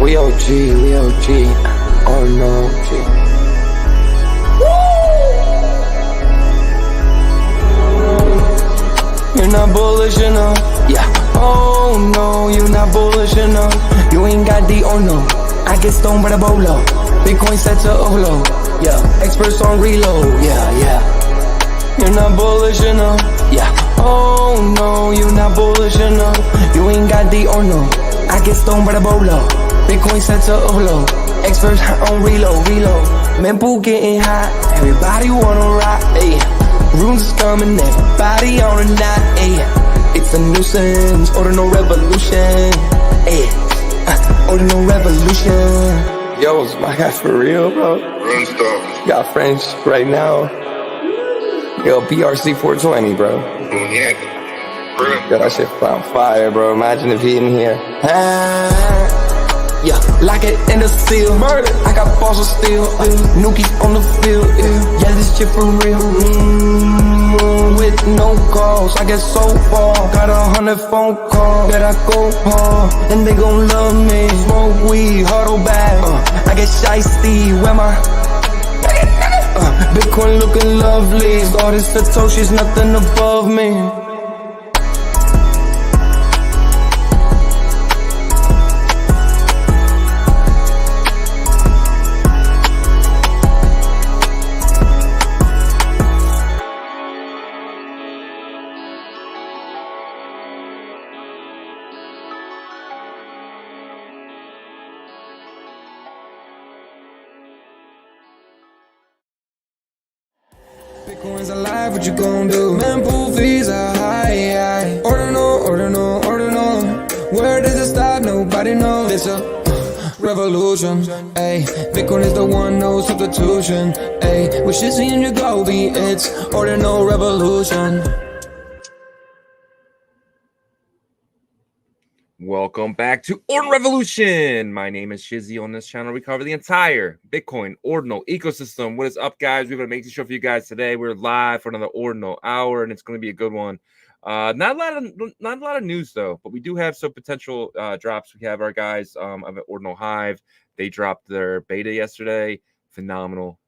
We OG. Oh no, G. You're not bullish enough. Yeah. Oh no, you're not bullish enough. You ain't got the oh no. I get stoned by the bolo. Bitcoin set to overload. Yeah. Experts on reload. Yeah. You're not bullish enough. Yeah. Oh no, you're not bullish enough. You ain't got the oh no. I get stoned by the bolo. Bitcoin set to overload. Experts on reload. Mempool getting hot. Everybody wanna rock. Ayy. Rooms is coming. Everybody on a knot. Ayy. It's a nuisance. Ordinal Revolution. Ayy. Ordinal Revolution. Yo, it's my guy for real, bro. Run stuff. Got French right now. Yo, BRC 420, bro. Yeah. Yo, that shit on fire, bro. Imagine if he in here. Yeah, lock it in the seal. Murder. I got balls of steel. Nukies on the field. Yeah, this shit for real. With no calls, I get so far. Got 100 phone calls that I go hard, and they gon' love me. Smoke weed, huddle back. I get shiesty. Where my Bitcoin looking lovely. Started Satoshi's nothing above me. Bitcoin's alive, what you gon' do? Mempool fees are high. Ordinal. Where does it stop? Nobody knows. It's a revolution. Ayy, Bitcoin is the one, no substitution. Ayy, with Shizzy and Yagobi, it's Ordinal Revolution. Welcome back to Ordinal Revolution. My name is Shizzy. On this channel, we cover the entire Bitcoin Ordinal ecosystem. What is up, guys? We're going to make this show for you guys today. We're live for another Ordinal Hour, and it's going to be a good one. Not a lot of news, though, but we do have some potential drops. We have our guys of Ordinal Hive. They dropped their beta yesterday. Phenomenal.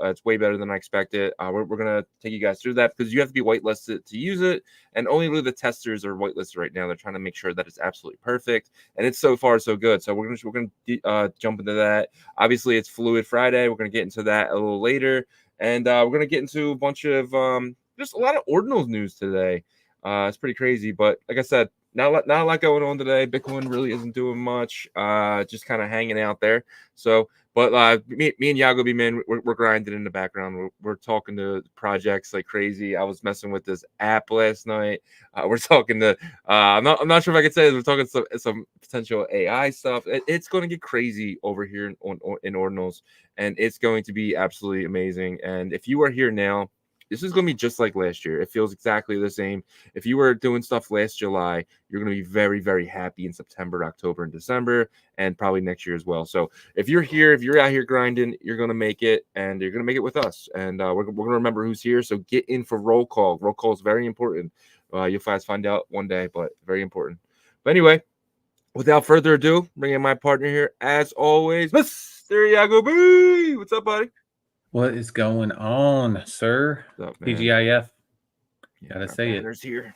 It's way better than I expected. We're going to take you guys through that because you have to be whitelisted to use it, and only the testers are whitelisted right now. They're trying to make sure that it's absolutely perfect, and it's so far so good. So we're going to jump into that. Obviously, it's Fluid Friday. We're going to get into that a little later, and we're going to get into a bunch of just a lot of Ordinals news today. It's pretty crazy, but like I said, not a lot going on today. Bitcoin really isn't doing much, just kind of hanging out there. So, but me and Yagobi, man, we're grinding in the background. We're talking to projects like crazy. I was messing with this app last night. We're talking to I'm not sure if I could say this. We're talking some potential AI stuff. It's going to get crazy over here in Ordinals, and it's going to be absolutely amazing. And if you are here now, this is going to be just like last year. It feels exactly the same. If you were doing stuff last July, you're going to be very, very happy in September, October, and December, and probably next year as well. So if you're here, if you're out here grinding, you're going to make it, and you're going to make it with us. And we're going to remember who's here. So get in for roll call. Roll call is very important. You'll find out one day, but very important. But anyway, without further ado, bring in my partner here, as always, Mr. Yagobi. What's up, buddy? What is going on, sir? What's up, man? PGIF. Gotta say it. Here.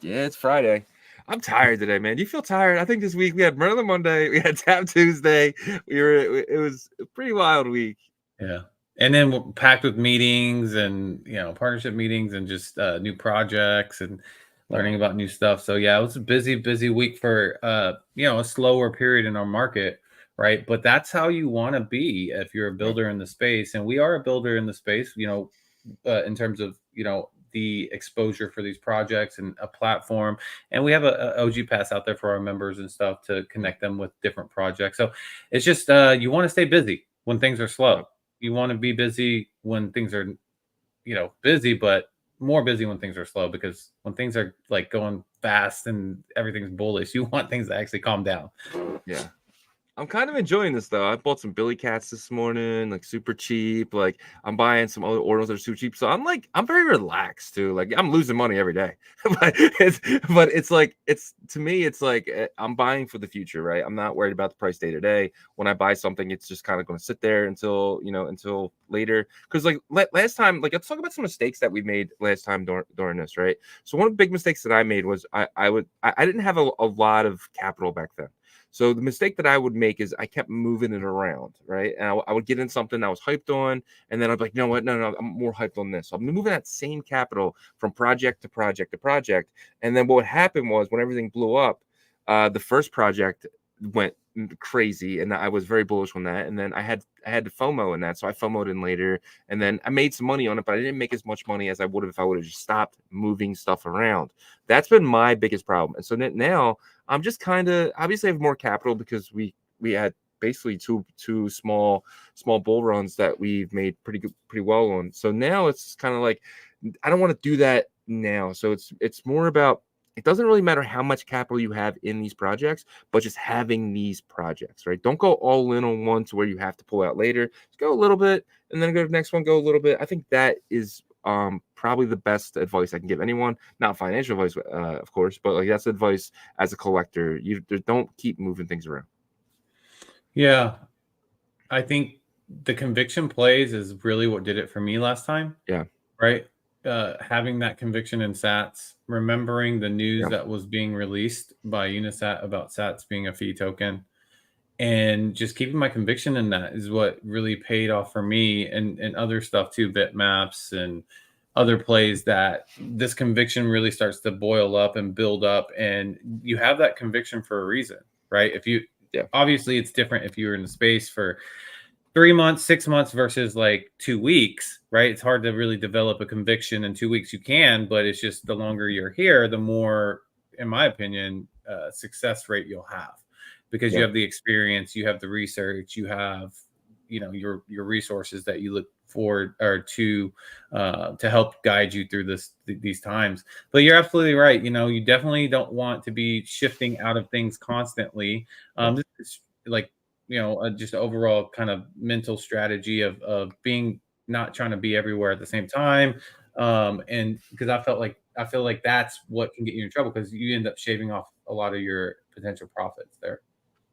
Yeah, it's Friday. I'm tired today, man. Do you feel tired? I think this week we had Murder Monday, we had Tap Tuesday. It was a pretty wild week. Yeah. And then we're packed with meetings and partnership meetings and just new projects and learning about new stuff. So yeah, it was a busy week for a slower period in our market. Right. But that's how you want to be if you're a builder in the space. And we are a builder in the space, in terms of, the exposure for these projects and a platform. And we have a OG pass out there for our members and stuff to connect them with different projects. So it's just you want to stay busy when things are slow. You want to be busy when things are, busy, but more busy when things are slow, because when things are like going fast and everything's bullish, you want things to actually calm down. Yeah. I'm kind of enjoying this though. I bought some Billy Cats this morning, like super cheap. Like I'm buying some other Ordinals that are super cheap. So I'm very relaxed too. Like I'm losing money every day, but it's like to me it's like I'm buying for the future, right? I'm not worried about the price day to day. When I buy something, it's just kind of going to sit there until until later. Because like last time, like let's talk about some mistakes that we made last time during this, right? So one of the big mistakes that I made was I didn't have a lot of capital back then. So the mistake that I would make is I kept moving it around, right? And I would get in something I was hyped on, and then I'd be like, you know what? No, I'm more hyped on this. So I'm moving that same capital from project to project to project. And then what happened was when everything blew up, the first project went crazy, and I was very bullish on that. And then I had to FOMO in that, so I FOMO'd in later, and then I made some money on it, but I didn't make as much money as I would have if I would have just stopped moving stuff around. That's been my biggest problem. And so now I'm just kind of obviously I have more capital because we had basically two small bull runs that we've made pretty well on. So now it's kind of like I don't want to do that now. So it's more about it doesn't really matter how much capital you have in these projects, but just having these projects, right? Don't go all in on one to where you have to pull out later. Just go a little bit and then go to the next one, go a little bit. I think that is probably the best advice I can give anyone. Not financial advice, of course, but like that's advice as a collector. You don't keep moving things around. Yeah, I think the conviction plays is really what did it for me last time. Yeah. Right. Having that conviction in Sats, remembering the news that was being released by Unisat about Sats being a fee token, and just keeping my conviction in that is what really paid off for me, and other stuff too, bitmaps and other plays that this conviction really starts to boil up and build up, and you have that conviction for a reason, right? If you obviously it's different if you're in the space for 3 months, 6 months versus like 2 weeks, right? It's hard to really develop a conviction in 2 weeks. You can, but it's just the longer you're here, the more, in my opinion, success rate you'll have, because you have the experience, you have the research, you have, your resources that you look forward or to help guide you through these times. But you're absolutely right. You definitely don't want to be shifting out of things constantly. This is like, just overall kind of mental strategy of being not trying to be everywhere at the same time. And because I feel like that's what can get you in trouble, because you end up shaving off a lot of your potential profits there.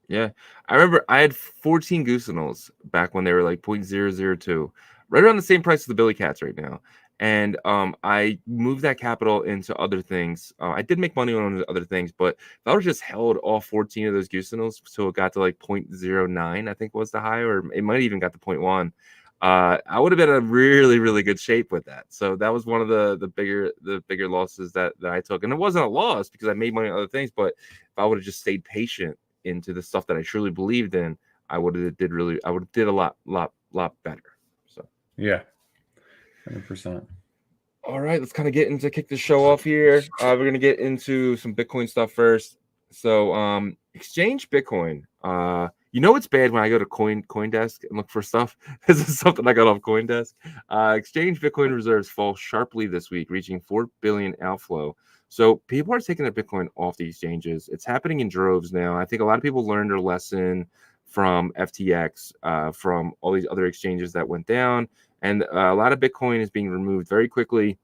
Yeah. I remember I had 14 Goosenals back when they were like 0.002, right around the same price as the Billy Cats right now. And I moved that capital into other things. I did make money on other things, but if I would have just held all 14 of those Goosenals so it got to like 0.09, I think was the high, or it might even got to 0.1. I would have been in a really, really good shape with that. So that was one of the bigger losses that I took. And it wasn't a loss because I made money on other things, but if I would have just stayed patient into the stuff that I truly believed in, I would have did a lot better. So yeah, 100%. All right, let's kind of kick the show off here. We're gonna get into some Bitcoin stuff first. So exchange Bitcoin. It's bad when I go to CoinDesk and look for stuff. This is something I got off CoinDesk. Exchange Bitcoin reserves fall sharply this week, reaching 4 billion outflow. So people are taking their Bitcoin off the exchanges. It's happening in droves now. I think a lot of people learned their lesson from FTX, from all these other exchanges that went down, and a lot of Bitcoin is being removed very quickly.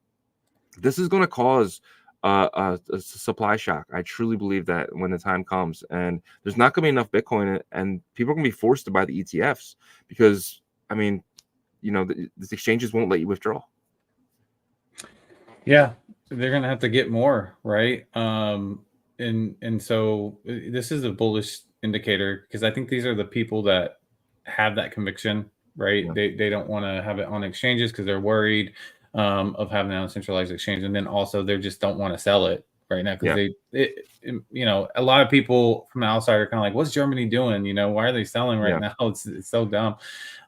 This is going to cause a supply shock. I truly believe that when the time comes, and there's not going to be enough Bitcoin, and people are going to be forced to buy the ETFs because, the exchanges won't let you withdraw. Yeah, they're going to have to get more, right? And so this is a bullish indicator, because I think these are the people that have that conviction, right? Yeah. They don't want to have it on exchanges because they're worried of having an uncentralized exchange, and then also they just don't want to sell it right now because a lot of people from the outside are kind of like, what's Germany doing? Why are they selling right now? It's so dumb.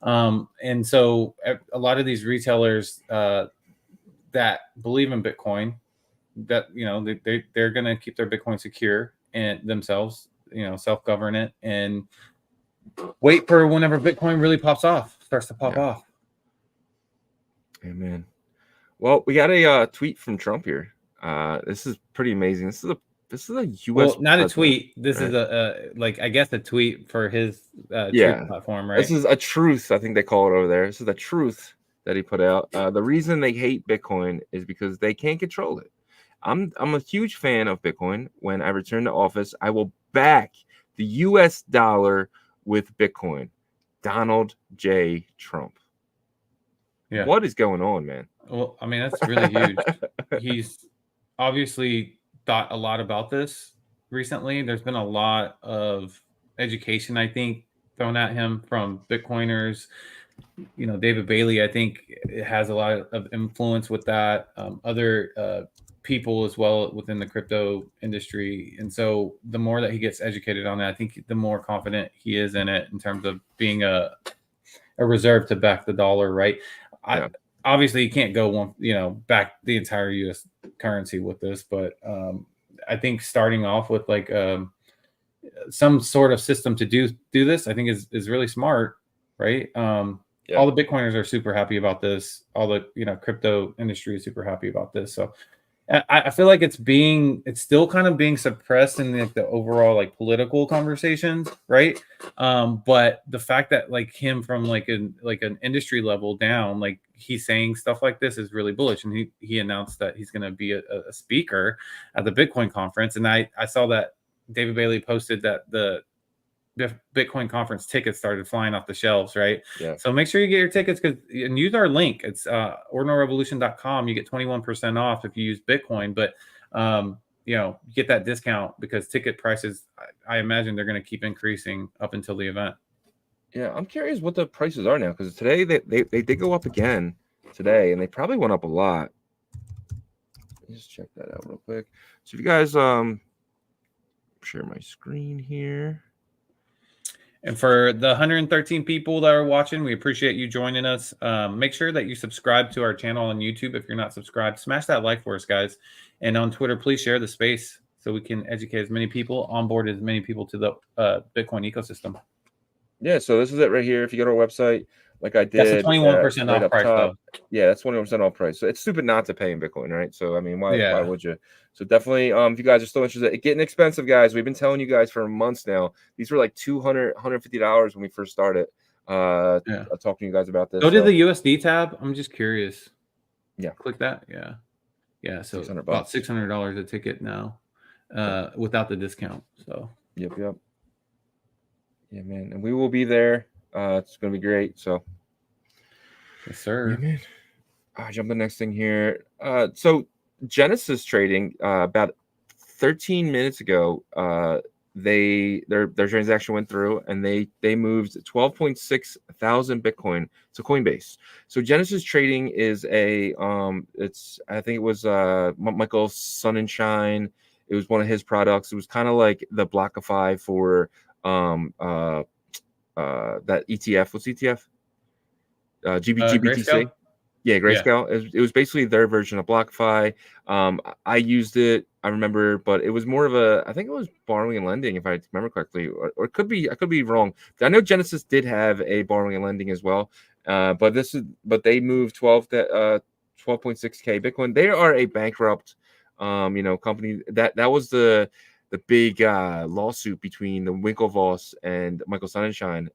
And so a lot of these retailers that believe in Bitcoin, that they're going to keep their Bitcoin secure and themselves, self-govern it, and wait for whenever Bitcoin really starts to pop off. Amen. Well, we got a tweet from Trump here. This is pretty amazing. This is This is a U.S. Well, not a president, tweet. This right? is I guess a tweet for his Yeah. truth platform, right? This is a truth, I think they call it over there. This is the truth that he put out. The reason they hate Bitcoin is because they can't control it. I'm a huge fan of Bitcoin. When I return to office, I will back the US dollar with Bitcoin. Donald J. Trump. Yeah. What is going on, man? Well, I mean, that's really huge. He's obviously thought a lot about this recently. There's been a lot of education, I think, thrown at him from Bitcoiners. You know, David Bailey, I think, has a lot of influence with that. Other people as well within the crypto industry. And so the more that he gets educated on that, I think the more confident he is in it in terms of being a reserve to back the dollar, right? Yeah. Obviously you can't go back the entire US currency with this, but I think starting off with like some sort of system to do this, I think is really smart, right? Yeah. All the Bitcoiners are super happy about this. All the crypto industry is super happy about this. So I feel like it's still kind of being suppressed in the overall like political conversations, right? But the fact that like him from like an industry level down, like he's saying stuff like this is really bullish. And he announced that he's going to be a speaker at the Bitcoin conference. And I saw that David Bailey posted that the Bitcoin conference tickets started flying off the shelves, right? Yeah. So make sure you get your tickets and use our link. It's ordinalrevolution.com. You get 21% off if you use Bitcoin, but you get that discount because ticket prices, I imagine they're going to keep increasing up until the event. Yeah, I'm curious what the prices are now, because today they did go up again today, and they probably went up a lot. Just check that out real quick. So if you guys share my screen here. And for the 113 people that are watching, we appreciate you joining us. Make sure that you subscribe to our channel on YouTube if you're not subscribed. Smash that like for us, guys. And on Twitter, please share the space so we can educate as many people, onboard as many people to the Bitcoin ecosystem. Yeah, so this is it right here. If you go to our website, like I did, that's a 21% right off price, though. Yeah, that's 21% off price. So it's stupid not to pay in Bitcoin, right? So I mean, why would you? So definitely, if you guys are still interested, it's getting expensive, guys. We've been telling you guys for months now. These were like $200, $150 when we first started. Talking to you guys about this. Go to the USD tab. I'm just curious. Yeah, click that. Yeah. So $600. About $600 a ticket now, without the discount. So yep. Yeah, man, and we will be there. It's gonna be great. So, yes, sir. Yeah, man. Jump the next thing here. So Genesis Trading, about 13 minutes ago, their transaction went through, and they moved 12.6 thousand Bitcoin to Coinbase. So Genesis Trading is I think it was Michael Sonnenschein. It was one of his products. It was kind of like the Blockify for that ETF. What's ETF? GBTC. Grayscale? Yeah, Grayscale. Yeah. It was basically their version of BlockFi. I used it, I remember, but it was more of I think it was borrowing and lending, if I remember correctly, or it could be, I could be wrong. I know Genesis did have a borrowing and lending as well, but they moved 12.6K Bitcoin. They are a bankrupt, company. That was the big lawsuit between the Winklevoss and Michael Sonnenschein.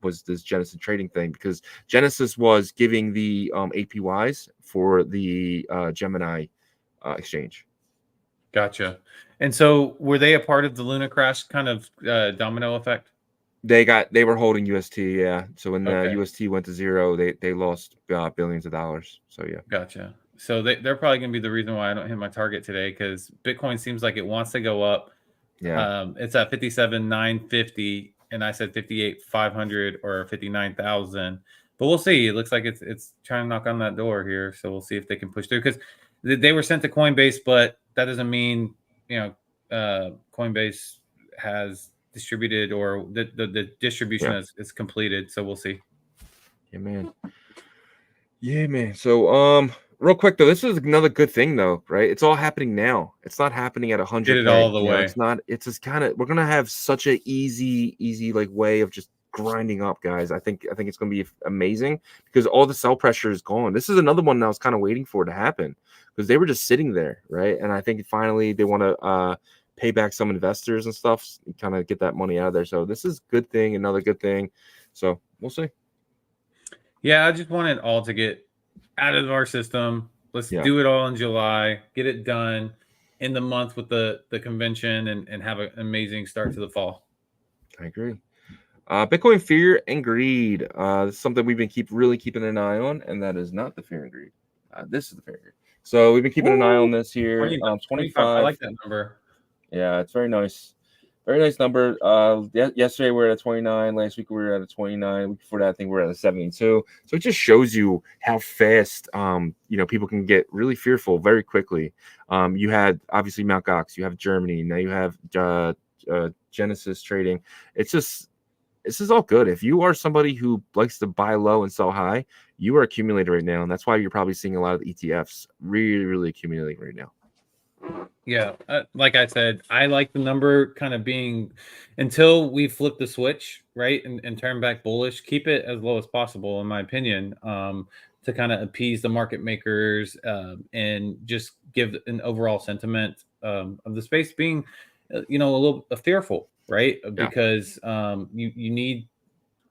Was this Genesis trading thing, because Genesis was giving the APYs for the Gemini exchange. Gotcha. And so were they a part of the Luna crash kind of domino effect? They were holding UST, yeah. So when the UST went to zero, they lost billions of dollars. So yeah. Gotcha. So they're probably going to be the reason why I don't hit my target today, because Bitcoin seems like it wants to go up. Yeah. It's at 57,950. And I said 58,500 or 59,000, but we'll see. It looks like it's trying to knock on that door here, so we'll see if they can push through, because they were sent to Coinbase, but that doesn't mean Coinbase has distributed, or the distribution is completed. So we'll see. Yeah, man. So real quick though, this is another good thing though, right? It's all happening now. It's not happening at 100. Get it all the way. It's not. It's just kind of, we're gonna have such a easy like way of just grinding up, guys. I think it's going to be amazing because all the sell pressure is gone. This is another one that I was kind of waiting for to happen because they were just sitting there, right? And I think finally they want to pay back some investors and stuff, kind of get that money out of there. So this is a good thing, another good thing. So we'll see. Yeah, I just want it all to get out of our system. Let's do it all in July, get it done in the month with the convention, and have an amazing start to the fall. I agree. Bitcoin fear and greed. This is something we've been really keeping an eye on, and that is not the fear and greed. This is the fear and greed. So we've been keeping an eye on this here. 25. I like that number. Yeah, it's very nice. Very nice number. Yesterday we were at a 29. Last week we were at a 29. Week before that, I think we were at a 72. So it just shows you how fast, people can get really fearful very quickly. You had obviously Mt. Gox. You have Germany. Now you have Genesis trading. This is all good. If you are somebody who likes to buy low and sell high, you are accumulating right now, and that's why you're probably seeing a lot of the ETFs really, really accumulating right now. Yeah, like I said, I like the number kind of being until we flip the switch, right, and turn back bullish. Keep it as low as possible, in my opinion, to kind of appease the market makers and just give an overall sentiment of the space being, a little fearful, right? Yeah. Because you need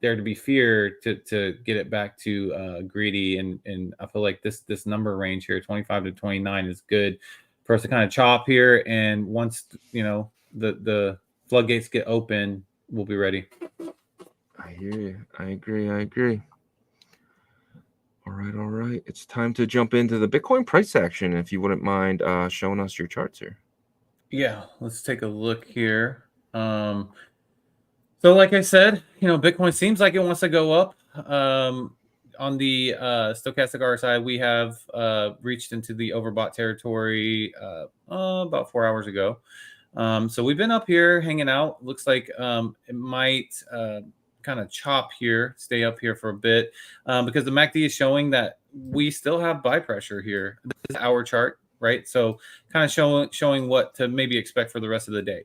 there to be fear to get it back to greedy, and I feel like this number range here, 25 to 29, is good for us to kind of chop here, and once the floodgates get open, we'll be ready. I hear you. I agree. All right. It's time to jump into the Bitcoin price action. If you wouldn't mind showing us your charts here. Yeah, let's take a look here. So like I said, Bitcoin seems like it wants to go up. On the stochastic RSI, we have reached into the overbought territory about 4 hours ago. So we've been up here hanging out. Looks like it might kind of chop here, stay up here for a bit because the MACD is showing that we still have buy pressure here. This is our chart, right? So kind of showing what to maybe expect for the rest of the day.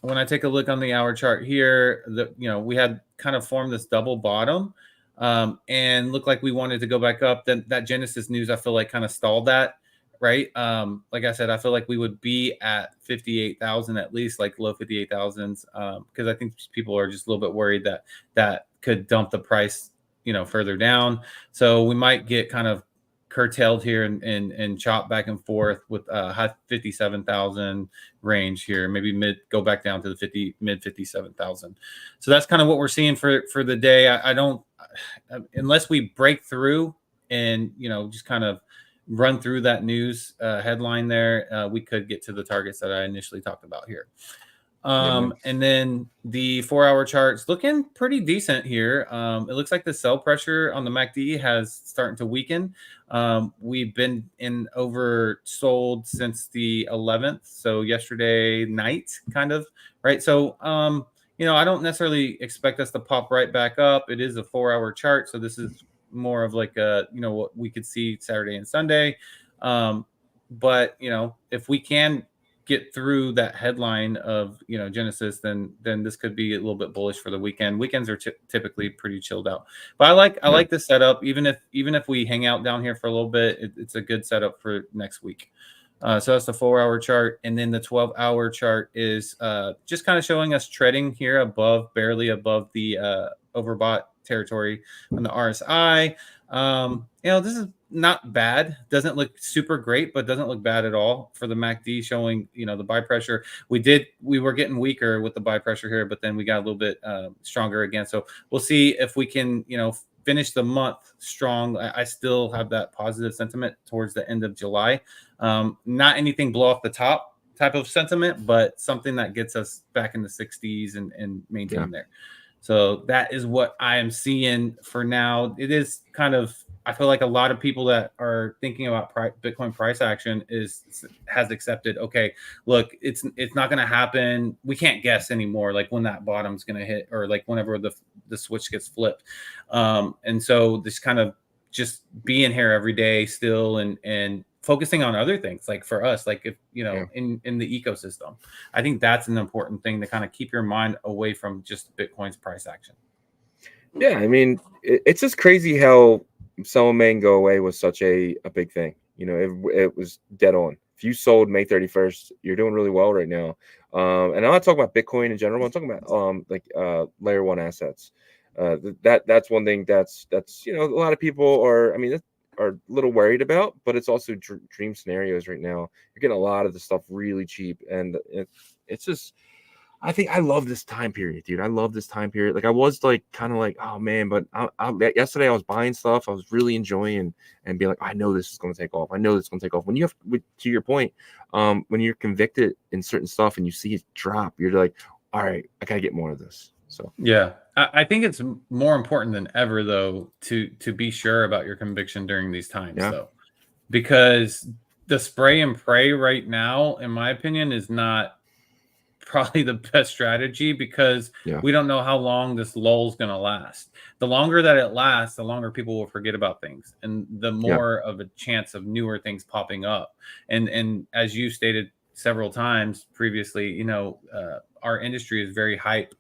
When I take a look on the hour chart here, we had kind of formed this double bottom. And looked like we wanted to go back up. Then that Genesis news, I feel like, kind of stalled that, right? Like I said, I feel like we would be at 58,000 at least, like low 58,000s, because I think people are just a little bit worried that could dump the price, further down. So we might get kind of curtailed here and chop back and forth with high 57,000 range here, maybe go back down to the mid 57,000. So that's kind of what we're seeing for the day. I don't, unless we break through and just kind of run through that news headline there, we could get to the targets that I initially talked about here. And then the 4 hour chart's looking pretty decent here. It looks like the sell pressure on the MACD has starting to weaken. We've been in oversold since the 11th, so yesterday night, kind of, right? So I don't necessarily expect us to pop right back up. It is a 4 hour chart, so this is more of like what we could see Saturday and Sunday. But if we can get through that headline of Genesis, then this could be a little bit bullish for the weekend. Weekends are typically pretty chilled out, but I like this setup. Even if we hang out down here for a little bit, it's a good setup for next week. So that's the 4 hour chart, and then the 12 hour chart is just kind of showing us treading here barely above the overbought territory on the RSI. This is not bad. Doesn't look super great, but doesn't look bad at all for the MACD showing, the buy pressure. We were getting weaker with the buy pressure here, but then we got a little bit stronger again. So we'll see if we can, finish the month strong. I still have that positive sentiment towards the end of July. Not anything blow off the top type of sentiment, but something that gets us back in the 60s and maintain there. So that is what I am seeing for now. It is kind of, I feel like a lot of people that are thinking about Bitcoin price action has accepted, okay, look, it's not going to happen. We can't guess anymore, like when that bottom's going to hit, or like whenever the switch gets flipped. And so this kind of just being here every day still and focusing on other things, like for us, like if Yeah. in the ecosystem. I think that's an important thing to kind of keep your mind away from just Bitcoin's price action. Yeah, I mean, it's just crazy how selling May and go away was such a big thing. You know, it was dead on. If you sold May 31st, you're doing really well right now. And I'm not talking about Bitcoin in general. I'm talking about layer one assets. That's one thing that's a lot of people are a little worried about, but it's also dream scenarios right now. You're getting a lot of the stuff really cheap, and it's just. I think I love this time period, dude. I love this time period. Like I was like kind of like, oh man, but yesterday I was buying stuff. I was really enjoying and being like, I know this is going to take off. I know this is going to take off. When you have, to your point, when you're convicted in certain stuff and you see it drop, you're like, all right, I gotta get more of this. So yeah, I think it's more important than ever though to be sure about your conviction during these times though, because the spray and pray right now, in my opinion, is not probably the best strategy because we don't know how long this lull is going to last. The longer that it lasts, the longer people will forget about things, and the more of a chance of newer things popping up. And as you stated several times previously, our industry is very hype,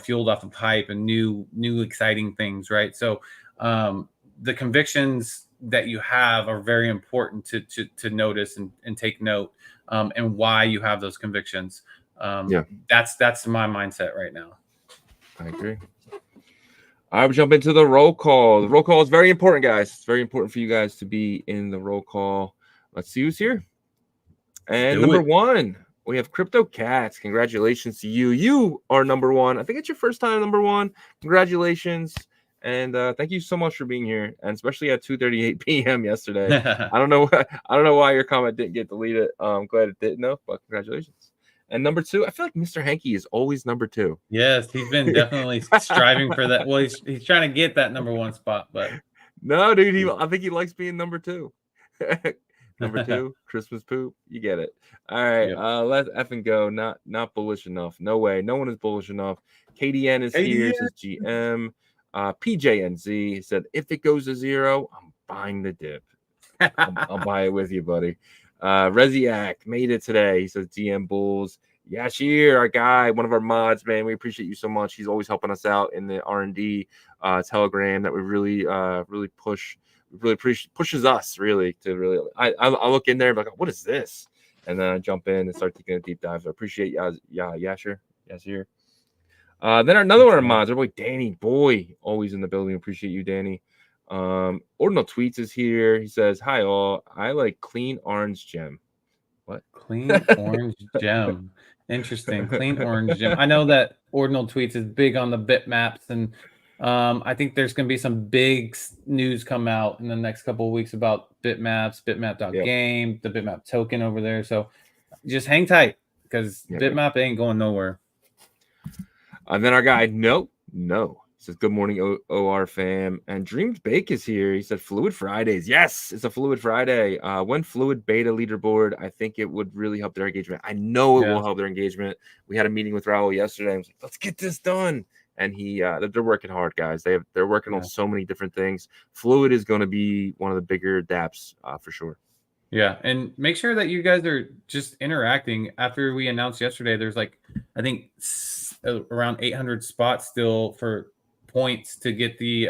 fueled off of hype and new exciting things, right? So the convictions that you have are very important to notice and take note, and why you have those convictions. That's my mindset right now. I agree. I will jump into the roll call. The roll call is very important, guys. It's very important for you guys to be in the roll call. Let's see who's here. And number one, we have Crypto Cats. Congratulations to you. You are number one. I think it's your first time number one. Congratulations. And thank you so much for being here, and especially at 2:38 p.m. yesterday. I don't know why your comment didn't get deleted. I'm glad it didn't, though. But congratulations. And number two, I feel like Mr. Hanky is always number two. Yes, he's been definitely striving for that. Well, he's trying to get that number one spot, but no, dude, I think he likes being number two. Number two, Christmas poop. You get it. All right, let's effing go. Not bullish enough. No way. No one is bullish enough. KDN is here. Says GM. PJNZ said, if it goes to zero, I'm buying the dip. I'll buy it with you, buddy. Reziak made it today. He says GM Bulls. Yashir, our guy, one of our mods, man. We appreciate you so much. He's always helping us out in the R&D Telegram that we really pushes us really to really. I look in there and be like, what is this? And then I jump in and start taking a deep dive. So I appreciate Yashir. Yashir. Then another one of our mods, our boy Danny Boy, always in the building. Appreciate you, Danny. Ordinal Tweets is here. He says, hi all, I like clean orange gem. What? Clean orange gem. Interesting. Clean orange gem. I know that Ordinal Tweets is big on the bitmaps, and I think there's going to be some big news come out in the next couple of weeks about bitmaps, bitmap.game, the bitmap token over there. So just hang tight because bitmap ain't going nowhere. And then our guy, no. He says, good morning, OR fam. And Dreams Bake is here. He said, Fluid Fridays. Yes, it's a Fluid Friday. When Fluid beta leaderboard, I think it would really help their engagement. I know it will help their engagement. We had a meeting with Raul yesterday. I was like, let's get this done. And they're working hard, guys. They're working on so many different things. Fluid is going to be one of the bigger dApps for sure. Yeah, and make sure that you guys are just interacting. After we announced yesterday, there's like, I think around 800 spots still for points to get the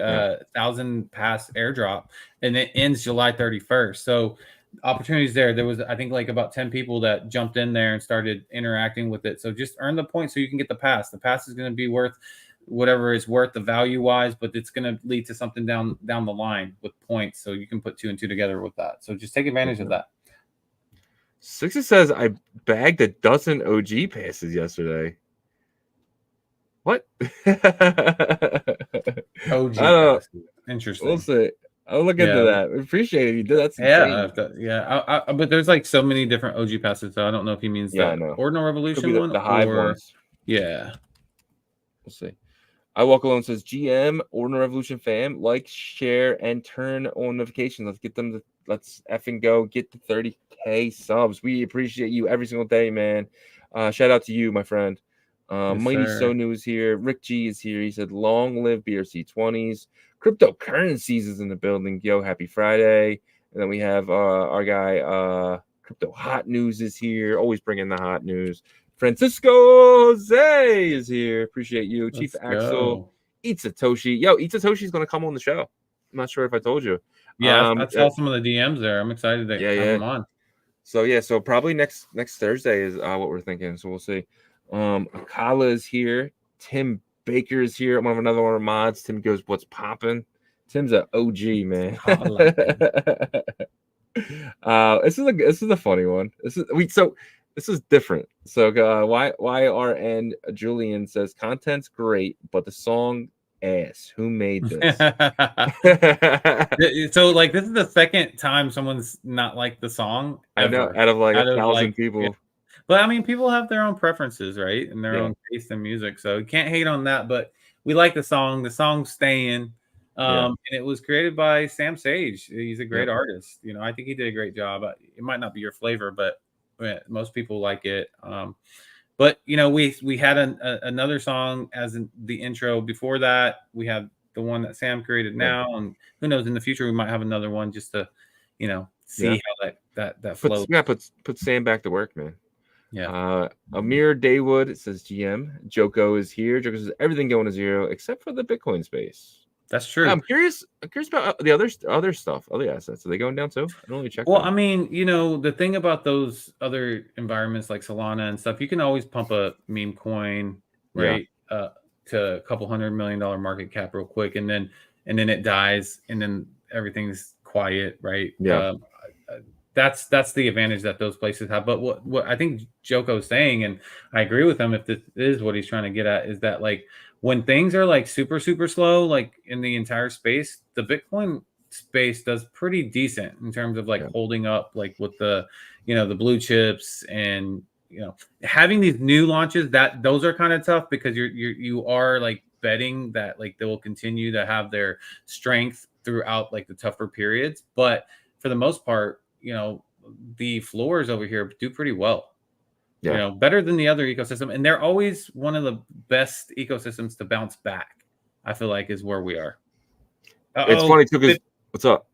1,000 pass airdrop, and it ends July 31st. So opportunities there. There was, I think, like about 10 people that jumped in there and started interacting with it. So just earn the points so you can get the pass. The pass is going to be worth whatever it's worth, the value wise, but it's going to lead to something down the line with points. So you can put 2 and 2 together with that. So just take advantage of that. Sixes says, I bagged a dozen OG passes yesterday. What? OG passes. Interesting. We'll see. I'll look into that. Appreciate it. You did. That's insane. But there's like so many different OG passes, so I don't know if he means the Ordinal Revolution one, the Hive ones. Yeah. We'll see. I Walk Alone says, GM, Ordinal Revolution fam, like, share, and turn on notifications. Let's get them let's effing go. Get the 30K subs. We appreciate you every single day, man. Shout out to you, my friend. Mighty Sonu is here. Rick G is here. He said, long live BRC 20s. Cryptocurrencies is in the building. Yo, happy Friday. And And then we have our guy Crypto Hot News is here. Always bringing the hot news. Francisco Jose is here. Appreciate you. Chief Axel. Eat Satoshi. Yo, Eat Satoshi's going to come on the show. I'm not sure if I told you. Yeah, I saw some of the DMs there. I'm excited to have him on. So probably next Thursday is what we're thinking. So we'll see. Akala is here. Tim Baker is here. I'm one of another one of our mods. Tim goes, "What's popping?" Tim's an OG, man. This is a funny one. This is different. So YRN Julian says content's great, but the song ass. Who made this? So like this is the second time someone's not liked the song ever. I know, out of like 1,000 people. Yeah. But I mean, people have their own preferences, right? And their own taste in music. So you can't hate on that. But we like the song. The song's staying. And it was created by Sam Sage. He's a great artist. You know, I think he did a great job. It might not be your flavor, but most people like it. But you know, we had another song as in the intro. Before that, we had the one that Sam created now, and who knows, in the future we might have another one just to, you know, see how that flows. Put Sam back to work, man. Yeah. Amir Daywood, it says GM. Joko is here. Joko says everything going to zero except for the Bitcoin space. That's true. I'm curious about the other stuff, other assets. Are they going down too? I don't really check. Well, I mean, you know, the thing about those other environments like Solana and stuff, you can always pump a meme coin, right? To a couple $100 million market cap real quick, and then it dies, and then everything's quiet, right? Yeah. That's the advantage that those places have. But what I think Joko's saying, and I agree with him, if this is what he's trying to get at, is that like when things are like super, super slow, like in the entire space, the Bitcoin space does pretty decent in terms of like holding up, like with the, you know, the blue chips, and, you know, having these new launches, that those are kind of tough because you are like betting that like they will continue to have their strength throughout like the tougher periods. But for the most part, you know, the floors over here do pretty well. You know, better than the other ecosystem, and they're always one of the best ecosystems to bounce back. I feel like is where we are. It's funny too because what's up?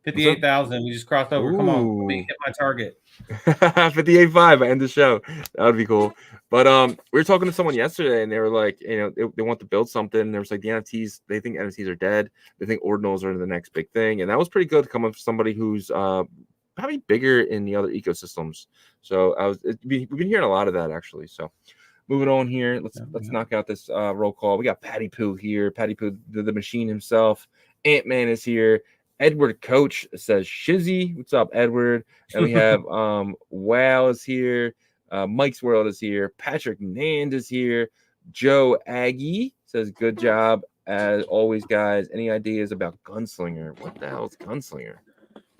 58,000. We just crossed over. Ooh. Come on, let me hit my target. 58.5. I end the show. That would be cool. But we were talking to someone yesterday, and they were like, you know, they want to build something. And there was like the NFTs. They think NFTs are dead. They think ordinals are the next big thing, and that was pretty good coming from somebody who's probably bigger in the other ecosystems. So we've been hearing a lot of that actually. So moving on here, let's knock out this roll call. We got Patty Poo here. Patty Poo, the machine himself. Ant-Man is here. Edward Coach says Shizzy. What's up, Edward? And we have Wow is here. Mike's World is here. Patrick Nand is here. Joe Aggie says good job as always, guys. Any ideas about Gunslinger? What the hell is Gunslinger?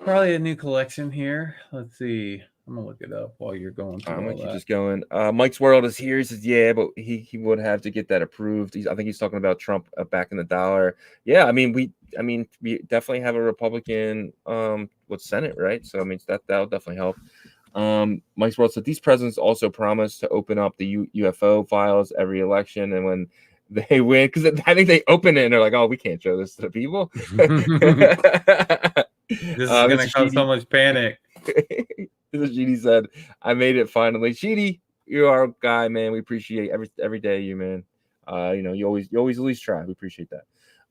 Probably a new collection here. Let's see. I'm gonna look it up while you're going through. I'm gonna keep just going. Mike's World is here. He says, yeah, but he would have to get that approved. I think he's talking about Trump back in the dollar. Yeah, I mean we definitely have a Republican with Senate, right? So I mean that'll definitely help. Mike's World said these presidents also promise to open up the UFO files every election, and when they win, because I think they open it and they're like, oh, we can't show this to the people. This is going to cause so much panic. This is Sheedy said, I made it finally. Sheedy, you're our guy, man. We appreciate every day you, man. You know, you always at least try. We appreciate that.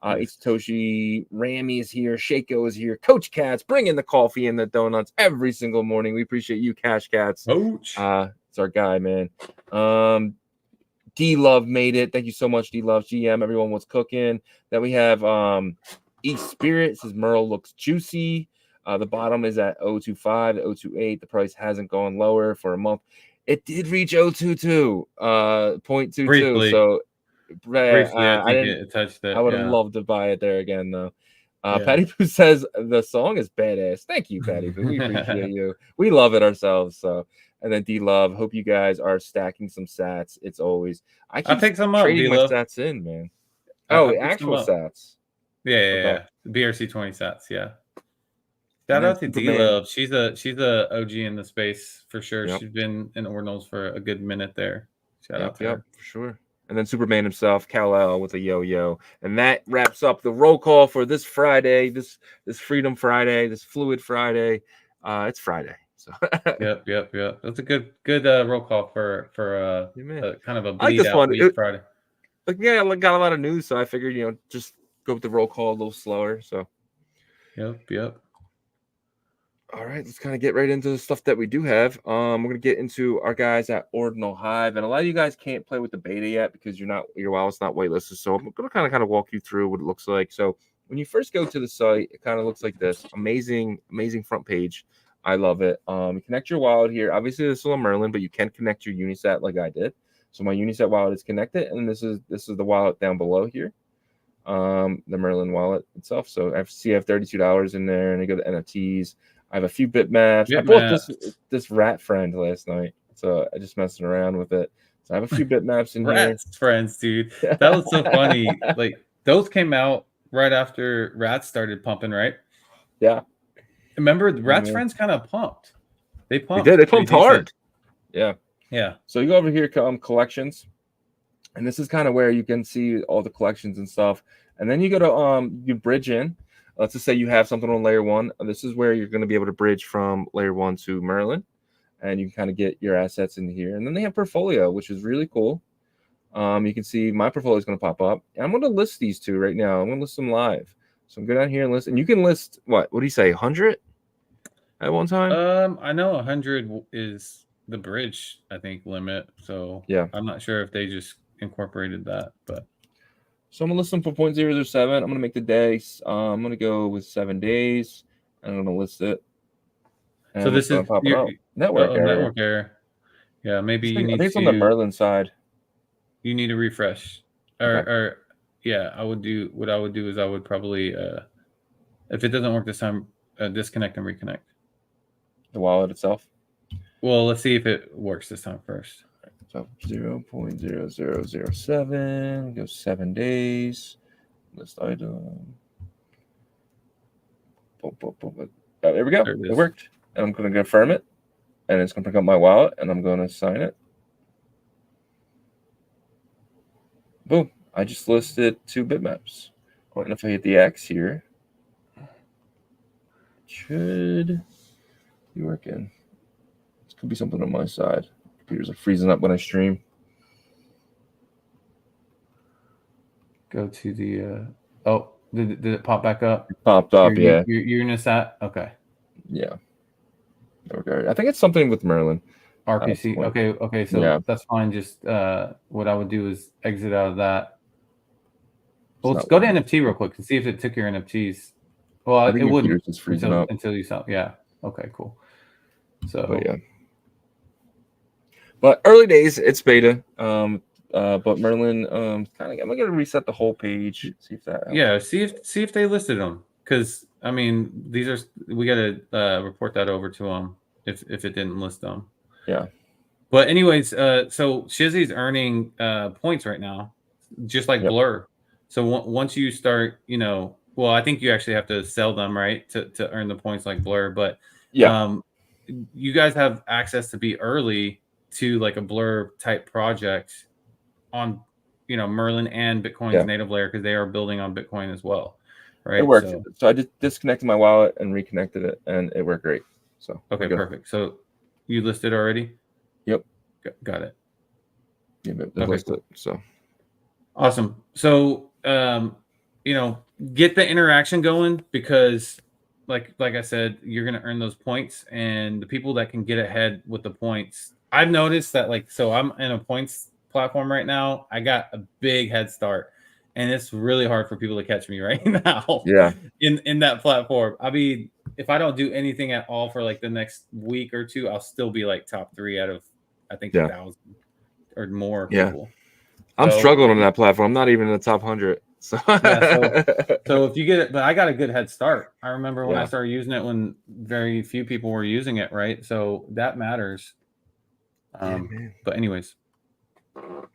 Toshi, Rami is here. Shaco is here. Coach Cats, bring in the coffee and the donuts every single morning. We appreciate you, Cash Cats. Coach. It's our guy, man. D Love made it. Thank you so much, D Love. GM, everyone was cooking. Then we have East Spirit says Merle looks juicy. The bottom is at 025 to 028. The price hasn't gone lower for a month. It did reach 022, 0.22. Briefly. So briefly, I think it touched it. I would have loved to buy it there again, though. Patty Poo says the song is badass. Thank you, Patty Poo. We appreciate you. We love it ourselves. So, and then D Love, hope you guys are stacking some sats. It's always I keep some up, trading my sats in, man. Oh, actual sats. Yeah. BRC 20 sats. Yeah. Shout out to D Love. She's a OG in the space for sure. Yep. She's been in Ordinals for a good minute there. Shout out to her. For sure. and then Superman himself, Kal-El with a yo-yo. And that wraps up the roll call for this Friday, this Freedom Friday, this Fluid Friday. It's Friday. So Yep. That's a good roll call for kind of a I like bleed this out one. week Friday. Like, yeah, I got a lot of news, so I figured, just go with the roll call a little slower. So Yep. all right, let's kind of get right into the stuff that we do have. We're gonna get into our guys at Ordinal Hive, and a lot of you guys can't play with the beta yet because your wallet's not whitelisted. So I'm gonna kind of walk you through what it looks like. So when you first go to the site, it kind of looks like this. Amazing front page. I love it. You connect your wallet here. Obviously, this is a Merlin, but you can connect your Unisat like I did. So my Unisat wallet is connected, and this is the wallet down below here. The Merlin wallet itself. So I have $32 in there, and I go to NFTs. I have a few bitmaps. I bought this rat friend last night, so I just messing around with it. So I have a few bitmaps in here. Rats friends, dude. That was so funny. Like those came out right after Rats started pumping, right? Yeah. Remember, Rats friends kind of pumped. They pumped. They pumped hard. Yeah. So you go over here, collections, and this is kind of where you can see all the collections and stuff. And then you go to you bridge in. Let's just say you have something on layer 1. This is where you're going to be able to bridge from layer 1 to Merlin, and you can kind of get your assets in here. And then they have portfolio, which is really cool. You can see my portfolio is going to pop up. And I'm going to list these two right now. I'm going to list them live. So I'm going down here and list. And you can list what do you say, 100 at one time? I know 100 is the bridge, I think, limit. So yeah, I'm not sure if they just incorporated that, but. So I'm gonna list them for 0.007. I'm gonna make the day. I'm gonna go with 7 days. And I'm gonna list it. And so this is network error. Yeah, maybe you need. I think it's on the Merlin side. You need to refresh, or yeah, I would do. What I would do is I would probably, if it doesn't work this time, disconnect and reconnect. The wallet itself. Well, let's see if it works this time first. So 0.0007, go 7 days. List item. Boom, boom, boom. Oh, there we go. It worked. And I'm going to confirm it. And it's going to pick up my wallet, and I'm going to sign it. Boom. I just listed 2 bitmaps. And if I hit the X here, it should be working. This could be something on my side. Computers are freezing up when I stream. Go to the did it pop back up? It popped up, yeah. You're in a sat? Okay. Yeah. I think it's something with Merlin. RPC. Okay. So that's fine. Just what I would do is exit out of that. Well, let's go to NFT real quick and see if it took your NFTs. Well, it wouldn't just freezing up until you saw. Yeah. Okay. Cool. So yeah. But early days, it's beta. But Merlin, I'm gonna reset the whole page. See if that helps. Yeah, see if they listed them, because I mean we gotta report that over to them if it didn't list them. Yeah. But anyways, so Shizzy's earning points right now, just like Blur. So once you start, well, I think you actually have to sell them, right, to earn the points like Blur. But you guys have access to be early to like a Blur type project on Merlin and Bitcoin's native layer, because they are building on Bitcoin as well, right? It worked. So I just disconnected my wallet and reconnected it, and it worked great. So okay, perfect. So you listed already? Yep. Got it. Yeah, listed. So awesome. So get the interaction going, because like I said, you're gonna earn those points, and the people that can get ahead with the points, I've noticed that, so I'm in a points platform right now. I got a big head start, and it's really hard for people to catch me right now. Yeah. In that platform. I mean, if I don't do anything at all for like the next week or two, I'll still be like top 3 out of, I think, 1,000 or more people. I'm struggling on that platform. I'm not even in the top 100. So so if you get it, but I got a good head start. I remember when I started using it when very few people were using it, right? So that matters. But anyways.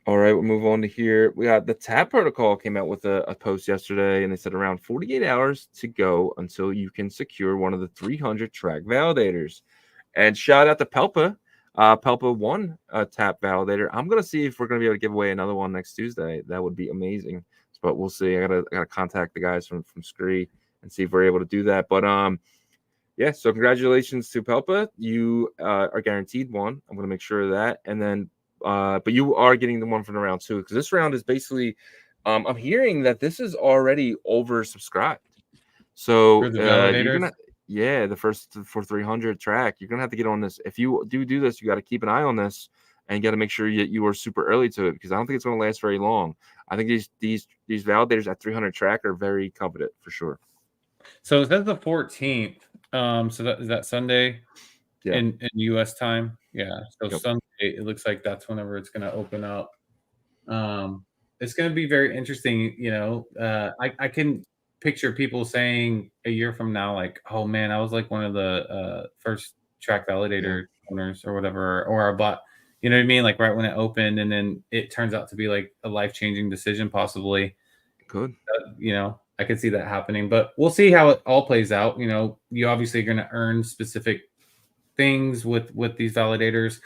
All right, we'll move on to here. We got the TAP protocol came out with a post yesterday, and they said around 48 hours to go until you can secure one of the 300 track validators. And shout out to Pelpa. Pelpa won a tap validator. I'm gonna see if we're gonna be able to give away another one next Tuesday. That would be amazing. But we'll see. I gotta contact the guys from Scree and see if we're able to do that. But yeah. So congratulations to Pelpa. You are guaranteed one. I'm gonna make sure of that. And then but you are getting the one from the round 2 because this round is basically. I'm hearing that this is already oversubscribed. So For the you're validators? gonna, yeah, the first for 300 track, you're gonna have to get on this. If you do this, you got to keep an eye on this and got to make sure you are super early to it because I don't think it's gonna last very long. I think these validators at 300 track are very coveted for sure. So it says the 14th. So that is that Sunday Yeah. in US time. Yeah. So Yep. Sunday, it looks like that's whenever it's gonna open up. It's gonna be very interesting, you know. I can picture people saying a year from now, like, oh man, I was like one of the first track validator owners or whatever, or I bought, you know what I mean? Like right when it opened, and then it turns out to be like a life-changing decision, possibly. Good. You know, I could see that happening, but we'll see how it all plays out. You know, you obviously are going to earn specific things with these validators.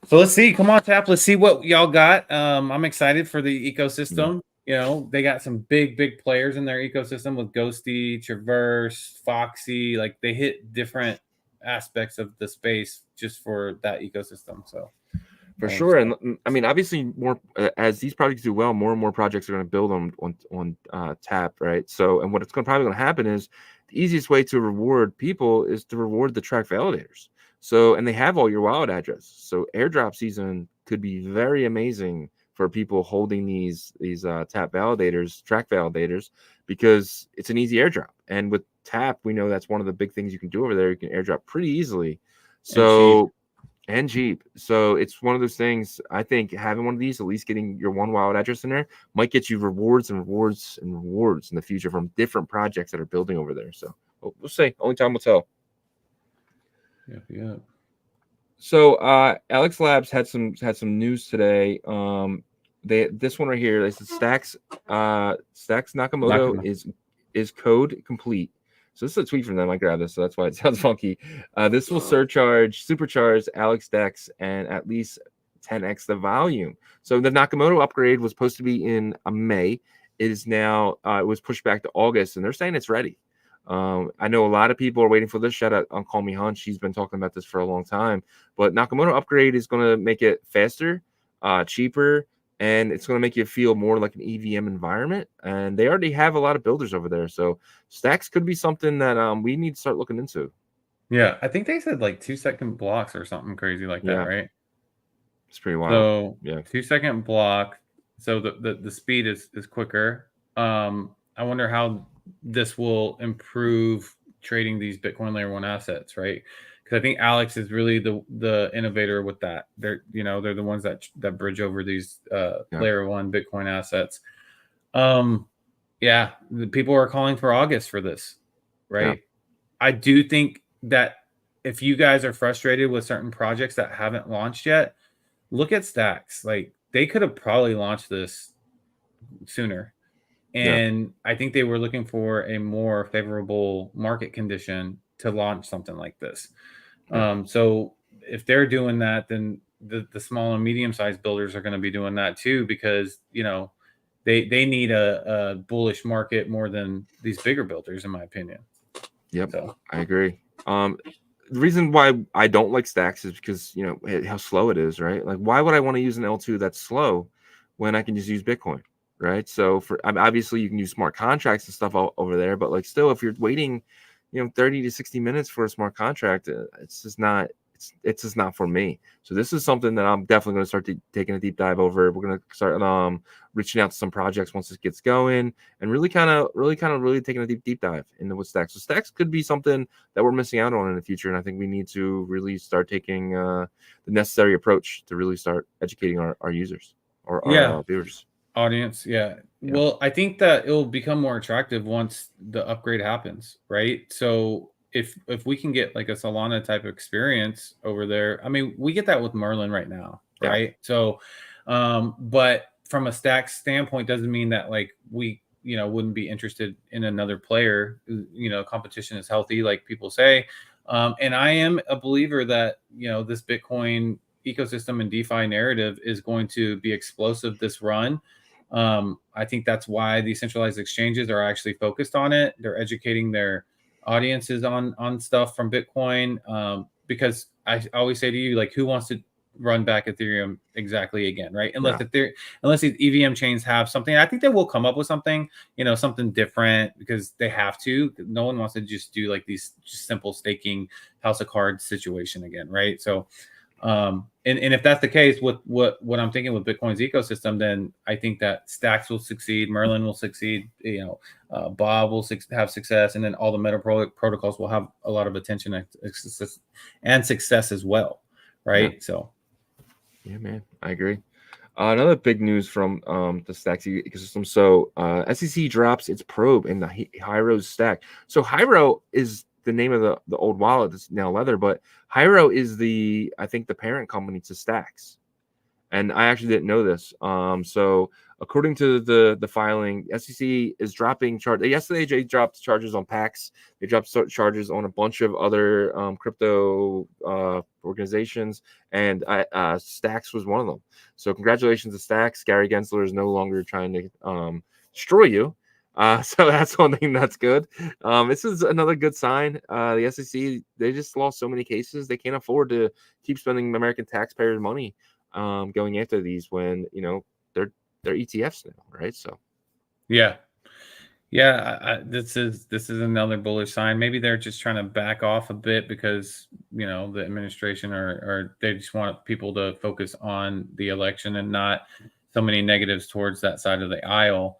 So let's see. Come on, Tap. Let's see what y'all got. I'm excited for the ecosystem. You know, they got some big players in their ecosystem with Ghosty, Traverse, Foxy. Like they hit different aspects of the space just for that ecosystem. So for sure. And I mean, obviously, more as these projects do well, more and more projects are going to build on Tap, right? So, and what's probably going to happen is the easiest way to reward people is to reward the track validators. So, and they have all your wallet addresses. So, airdrop season could be very amazing for people holding these Tap validators, track validators, because it's an easy airdrop. And with Tap, we know that's one of the big things you can do over there. You can airdrop pretty easily. So. And cheap. So it's one of those things. I think having one of these, at least getting your one wallet address in there, might get you rewards and rewards and rewards in the future from different projects that are building over there. So we'll see. Only time will tell. Yeah. So Alex Labs had some news today. This one right here, they said Stacks Nakamoto is code complete. So this is a tweet from them. I grabbed this, so that's why it sounds funky. This will supercharge Alex Dex and at least 10x the volume. So the Nakamoto upgrade was supposed to be in May. It is now it was pushed back to August, and they're saying it's ready. I know a lot of people are waiting for this. Shout out on Call Me Hunch. She's been talking about this for a long time. But Nakamoto upgrade is going to make it faster, cheaper, and it's going to make you feel more like an EVM environment. And they already have a lot of builders over there. So stacks could be something that we need to start looking into. Yeah, I think they said like 2-second blocks or something crazy like that, right? It's pretty wild. So yeah, 2-second block. So the speed is quicker. I wonder how this will improve trading these Bitcoin layer 1 assets, right? Because I think Alex is really the innovator with that. They're the ones that bridge over these layer 1 Bitcoin assets. Yeah, the people are calling for August for this, right? Yeah. I do think that if you guys are frustrated with certain projects that haven't launched yet, look at Stacks. Like they could have probably launched this sooner. And I think they were looking for a more favorable market condition to launch something like this. So if they're doing that, then the small and medium-sized builders are going to be doing that too, because, they need a bullish market more than these bigger builders, in my opinion. Yep, so. I agree. The reason why I don't like Stacks is because, how slow it is, right? Like, why would I want to use an L2 that's slow when I can just use Bitcoin? Right. So obviously you can use smart contracts and stuff over there, but like still, if you're waiting, 30 to 60 minutes for a smart contract, it's just not for me. So this is something that I'm definitely going to start taking a deep dive over. We're going to start reaching out to some projects once this gets going and really taking a deep dive into what Stacks. So Stacks could be something that we're missing out on in the future. And I think we need to really start taking the necessary approach to really start educating our users or our viewers. Audience, yeah. Well, I think that it'll become more attractive once the upgrade happens, right? So if we can get like a Solana type of experience over there, I mean, we get that with Merlin right now, right? So, but from a Stacks standpoint, doesn't mean that like we, wouldn't be interested in another player. Competition is healthy, like people say. And I am a believer that, this Bitcoin ecosystem and DeFi narrative is going to be explosive this run. I think that's why the centralized exchanges are actually focused on it. They're educating their audiences on stuff from Bitcoin, because I always say to you, like, who wants to run back Ethereum exactly again, right? Unless these EVM chains have something. I think they will come up with something, something different, because they have to. No one wants to just do like these just simple staking house of cards situation again, right? So and if that's the case with what I'm thinking with Bitcoin's ecosystem, then I think that Stacks will succeed, Merlin will succeed, Bob will have success, and then all the meta protocols will have a lot of attention and success as well, right? Yeah. So yeah, man, I agree. Another big news from the Stacks ecosystem. So SEC drops its probe in the Hyro stack. So Hyro is the name of the old wallet that's now Lether, but Hyro is I think the parent company to Stacks. And I actually didn't know this. So according to the filing, SEC is dropping charge. Yesterday, they dropped charges on PAX. They dropped charges on a bunch of other crypto organizations, and Stacks was one of them. So congratulations to Stacks. Gary Gensler is no longer trying to destroy you. So that's one thing that's good. This is another good sign. The SEC, they just lost so many cases. They can't afford to keep spending American taxpayers' money going after these when they're ETFs now, right? So yeah, this is another bullish sign. Maybe they're just trying to back off a bit because the administration or they just want people to focus on the election and not so many negatives towards that side of the aisle.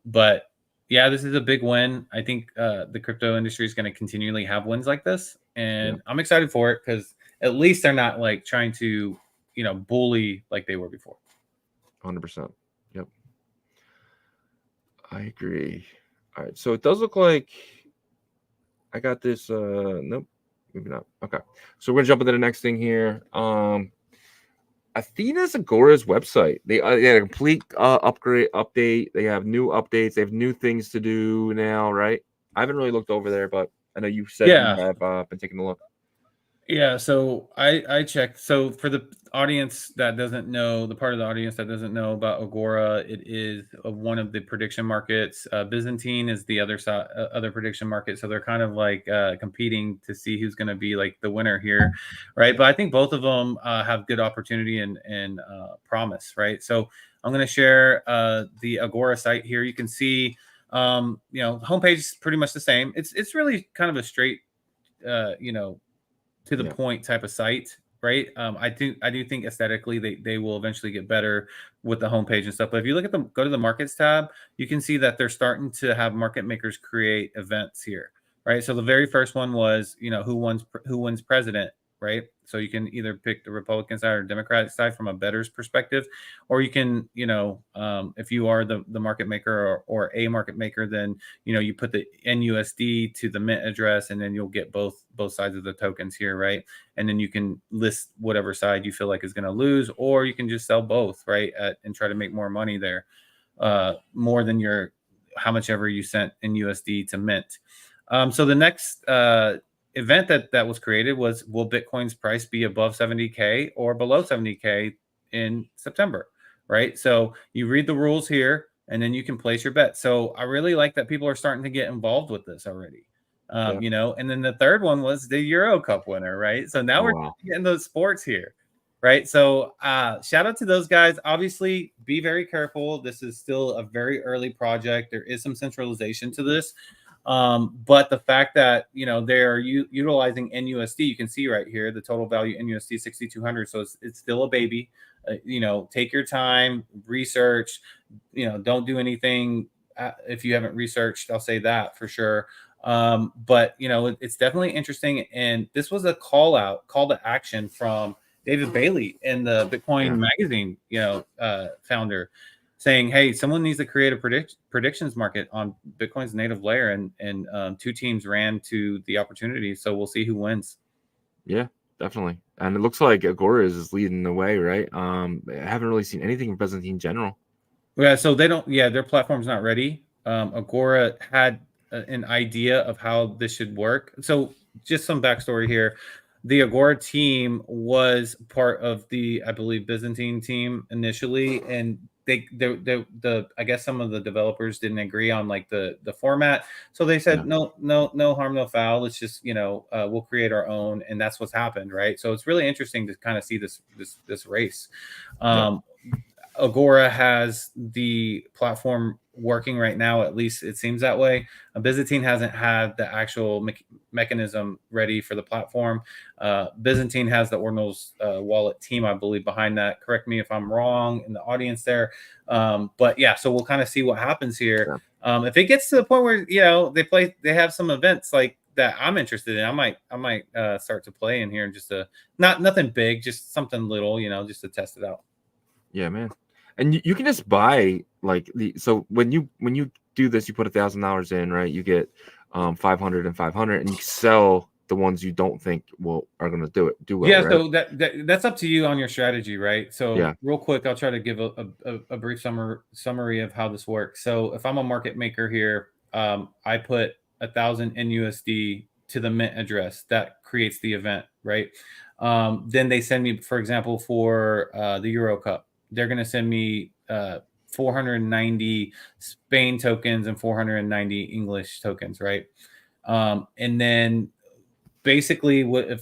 But yeah, this is a big win. I think the crypto industry is going to continually have wins like this, and I'm excited for it because at least they're not like trying to bully like they were before. 100%. Yep, I agree. All right, so it does look like I got this. Nope, maybe not. Okay, so we're gonna jump into the next thing here. Athena's Agora's website. They had a complete update. They have new updates. They have new things to do now, right? I haven't really looked over there, but I know you said you have been taking a look. Yeah, so I checked. So for the audience that doesn't know, the part of the audience that doesn't know about Agora, it is one of the prediction markets. Byzantine is the other side, other prediction market. So they're kind of like competing to see who's going to be like the winner here, right? But I think both of them have good opportunity and promise, right? So I'm going to share the Agora site here. You can see, homepage is pretty much the same. It's really kind of a straight, to the point type of site, right? I do think aesthetically they will eventually get better with the homepage and stuff. But if you look at go to the markets tab, you can see that they're starting to have market makers create events here, right? So the very first one was, who wins president, right? So you can either pick the Republican side or Democratic side from a bettor's perspective, or you can, if you are the market maker or a market maker, then, you put the NUSD to the mint address, and then you'll get both sides of the tokens here, right? And then you can list whatever side you feel like is going to lose, or you can just sell both, right? And try to make more money there, more than how much ever you sent in USD to mint. So the next event that was created was, will Bitcoin's price be above 70K or below 70K in September, right? So you read the rules here, and then you can place your bet. So I really like that people are starting to get involved with this already. And then the third one was the Euro Cup winner, right? So now we're getting those sports here, right? So shout out to those guys. Obviously, be very careful. This is still a very early project. There is some centralization to this. But the fact that, they're utilizing NUSD, you can see right here, the total value NUSD 6,200. So it's still a baby. Take your time, research, don't do anything if you haven't researched. I'll say that for sure. But it's definitely interesting. And this was a call to action from David Bailey in the Bitcoin magazine, founder, saying, hey, someone needs to create a predictions market on Bitcoin's native layer. And two teams ran to the opportunity. So we'll see who wins. Yeah, definitely. And it looks like Agora is leading the way, right? I haven't really seen anything from Byzantine in general. Yeah, so their platform's not ready. Agora had an idea of how this should work. So just some backstory here. The Agora team was part of the, I believe, Byzantine team initially, and the I guess some of the developers didn't agree on like the format, so they said no harm, no foul. Let's just we'll create our own, and that's what's happened, right? So it's really interesting to kind of see this race. Agora has the platform working right now, at least it seems that way. Byzantine hasn't had the actual mechanism ready for the platform. Byzantine has the Ordinals wallet team, I believe, behind that. Correct me if I'm wrong in the audience there. But yeah, so we'll kind of see what happens here. If it gets to the point where they have some events like that I'm interested in, I might start to play in here and just nothing big, just something little, just to test it out. Yeah, man. And you can just buy like so when you do this, you put $1,000 in, right? You get 500 and 500, and you sell the ones you don't think are going to do well. Yeah, right? so that's up to you on your strategy, right? So real quick, I'll try to give a brief summary of how this works. So if I'm a market maker here, I put 1,000 NUSD to the mint address that creates the event, right? Then they send me, for example, for the Euro Cup, they're going to send me 490 Spain tokens and 490 English tokens, right? And then basically,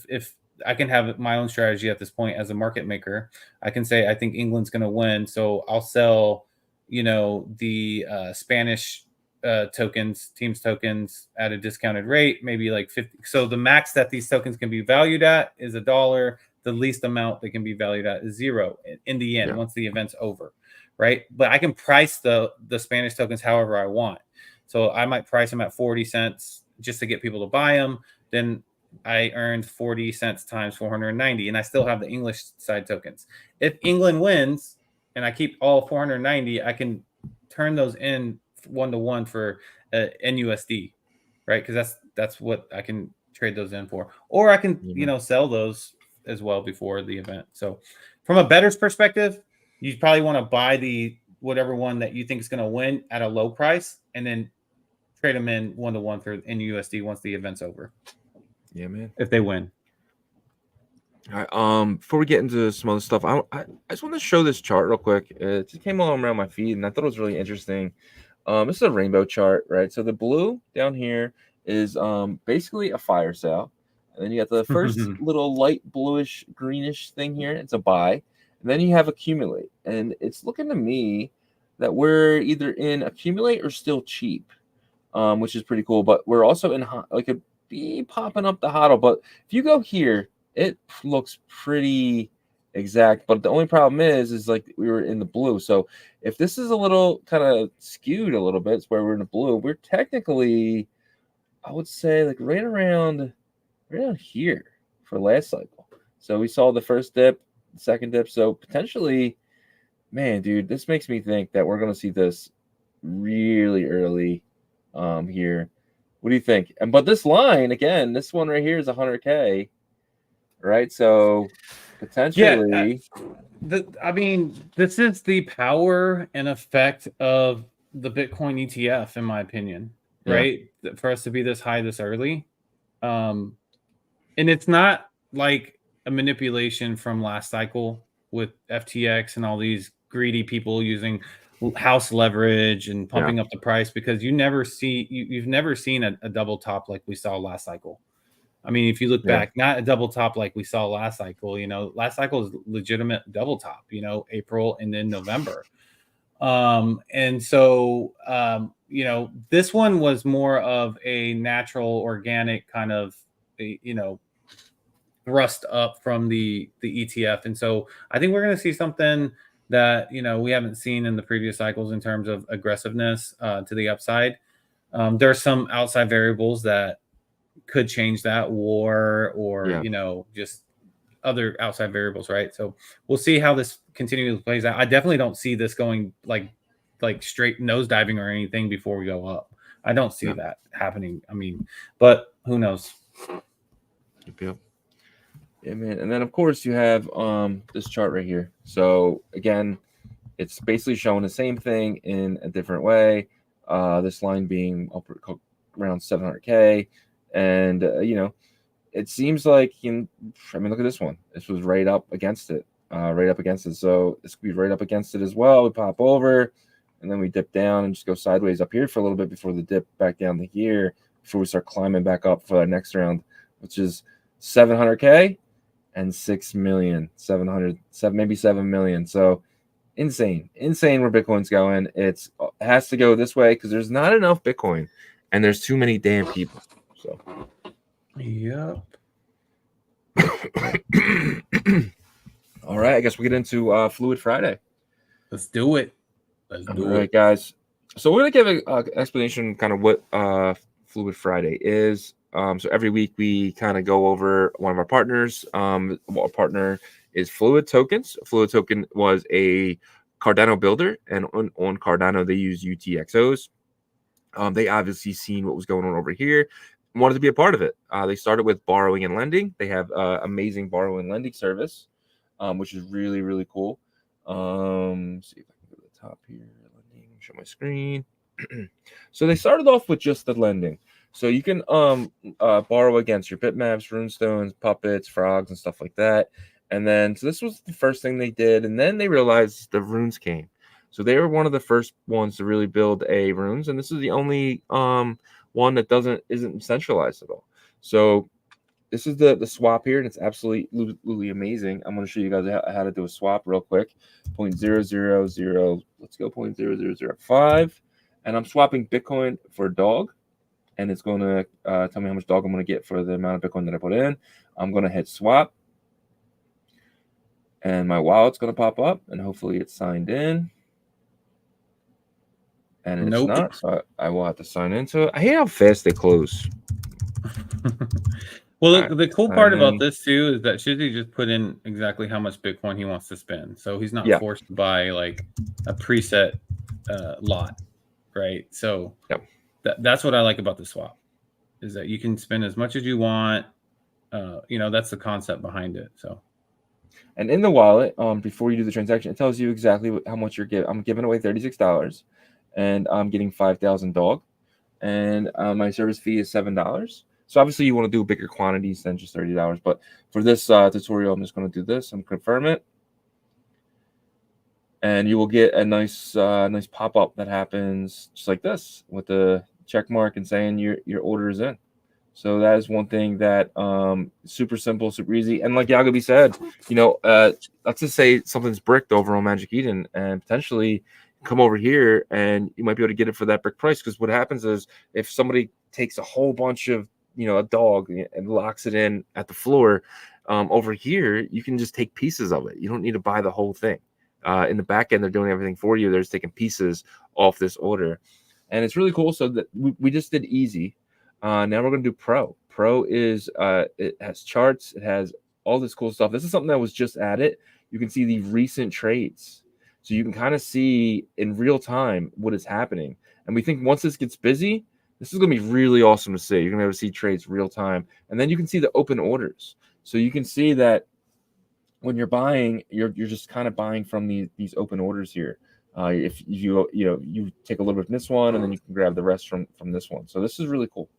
if I can have my own strategy at this point as a market maker, I can say I think England's going to win, so I'll sell, the Spanish teams tokens at a discounted rate, maybe like 50. So the max that these tokens can be valued at is $1. The least amount they can be valued at is $0 in the end, once the event's over, right? But I can price the Spanish tokens however I want. So I might price them at 40 cents just to get people to buy them. Then I earned 40 cents times 490, and I still have the English side tokens. If England wins and I keep all 490, I can turn those in 1-to-1 for NUSD, right? Because that's what I can trade those in for, or I can sell those as well before the event. So from a bettor's perspective, you probably want to buy the whatever one that you think is going to win at a low price, and then trade them in 1-to-1 for NUSD once the event's over. Yeah, man. If they win. All right. Before we get into some other stuff, I just want to show this chart real quick. It just came all around my feed, and I thought it was really interesting. This is a rainbow chart, right? So the blue down here is basically a fire sale. And then you got the first little light bluish greenish thing here. It's a buy. And then you have accumulate. And it's looking to me that we're either in accumulate or still cheap, which is pretty cool. But we're also in like a be popping up the hodl. But if you go here, it looks pretty exact. But the only problem is like we were in the blue. So if this is a little kind of skewed a little bit, it's where we're in the blue. We're technically, I would say, like right around here for last cycle. So we saw the first dip, the second dip. So potentially, man, dude, this makes me think that we're going to see this really early here. What do you think? But this line, again, this one right here is 100K, right? So potentially. I mean, this is the power and effect of the Bitcoin ETF, in my opinion, right? For us to be this high this early. And it's not like a manipulation from last cycle with FTX and all these greedy people using house leverage and pumping up the price, because you've never seen a double top like we saw last cycle. I mean, if you look back, not a double top like we saw last cycle. Last cycle is legitimate double top, April and then November. And so, this one was more of a natural, organic kind of, thrust up from the ETF. And so I think we're going to see something that, we haven't seen in the previous cycles in terms of aggressiveness to the upside. There are some outside variables that could change that, war or, just other outside variables, right? So we'll see how this continually plays out. I definitely don't see this going like straight nosediving or anything before we go up. I don't see that happening. I mean, but who knows? Yep. Yeah, man. And then of course you have this chart right here. So again, it's basically showing the same thing in a different way. This line being around 700K, and it seems like I mean, look at this one. This was right up against it, right up against it. So this could be right up against it as well. We pop over, and then we dip down and just go sideways up here for a little bit before the dip back down to here before we start climbing back up for our next round, which is 700K and 6 million, 700, maybe 7 million. So insane where Bitcoin's going. It has to go this way because there's not enough Bitcoin and there's too many damn people. So, yep. All right, I guess we'll get into Fluid Friday. Let's do it. Let's do it. All right, guys. So we're going to give an explanation kind of what Fluid Friday is. So every week we kind of go over one of our partners. Our partner is Fluid Tokens. Fluid Token was a Cardano builder, and on Cardano they use UTXOs. They obviously seen what was going on over here, wanted to be a part of it. They started with borrowing and lending. They have amazing borrow and lending service, which is really, really cool. See if I can go to the top here. Lending, show my screen. So they started off with just the lending. So you can borrow against your bitmaps, runestones, puppets, frogs, and stuff like that. And then, so this was the first thing they did. And then they realized the runes came. So they were one of the first ones to really build a runes. And this is the only one that isn't centralized at all. So this is the swap here, and it's absolutely amazing. I'm going to show you guys how to do a swap real quick. 0.000, let's go 0.0005. And I'm swapping Bitcoin for dog. And it's going to tell me how much dog I'm going to get for the amount of Bitcoin that I put in. I'm going to hit swap. And my wallet's going to pop up, and hopefully it's signed in. And it's not, so I will have to sign into it. I hate how fast they close. Well, the cool part about this, too, is that Shizzy just put in exactly how much Bitcoin he wants to spend. So he's not forced to buy, like, a preset lot, right? So that's what I like about the swap, is that you can spend as much as you want. That's the concept behind it. So, and in the wallet, before you do the transaction, it tells you exactly how much you're giving. I'm giving away $36, and I'm getting 5,000 dog, and my service fee is $7. So obviously you want to do bigger quantities than just $30. But for this tutorial, I'm just going to do this and confirm it, and you will get a nice pop up that happens just like this with the check mark and saying your order is in. So that is one thing that super simple, super easy. And like Yagobi said, let's just say something's bricked over on Magic Eden, and potentially come over here and you might be able to get it for that brick price. Because what happens is if somebody takes a whole bunch of a dog and locks it in at the floor, over here you can just take pieces of it. You don't need to buy the whole thing. In the back end, they're doing everything for you. They're just taking pieces off this order, and it's really cool. So that we just did easy. Now we're going to do pro. Pro is it has charts. It has all this cool stuff. This is something that was just added. You can see the recent trades. So you can kind of see in real time what is happening. And we think once this gets busy, this is going to be really awesome to see. You're going to be able to see trades real time. And then you can see the open orders. So you can see that when you're buying, you're just kind of buying from these open orders here. If you take a little bit from this one, and then you can grab the rest from this one. So this is really cool.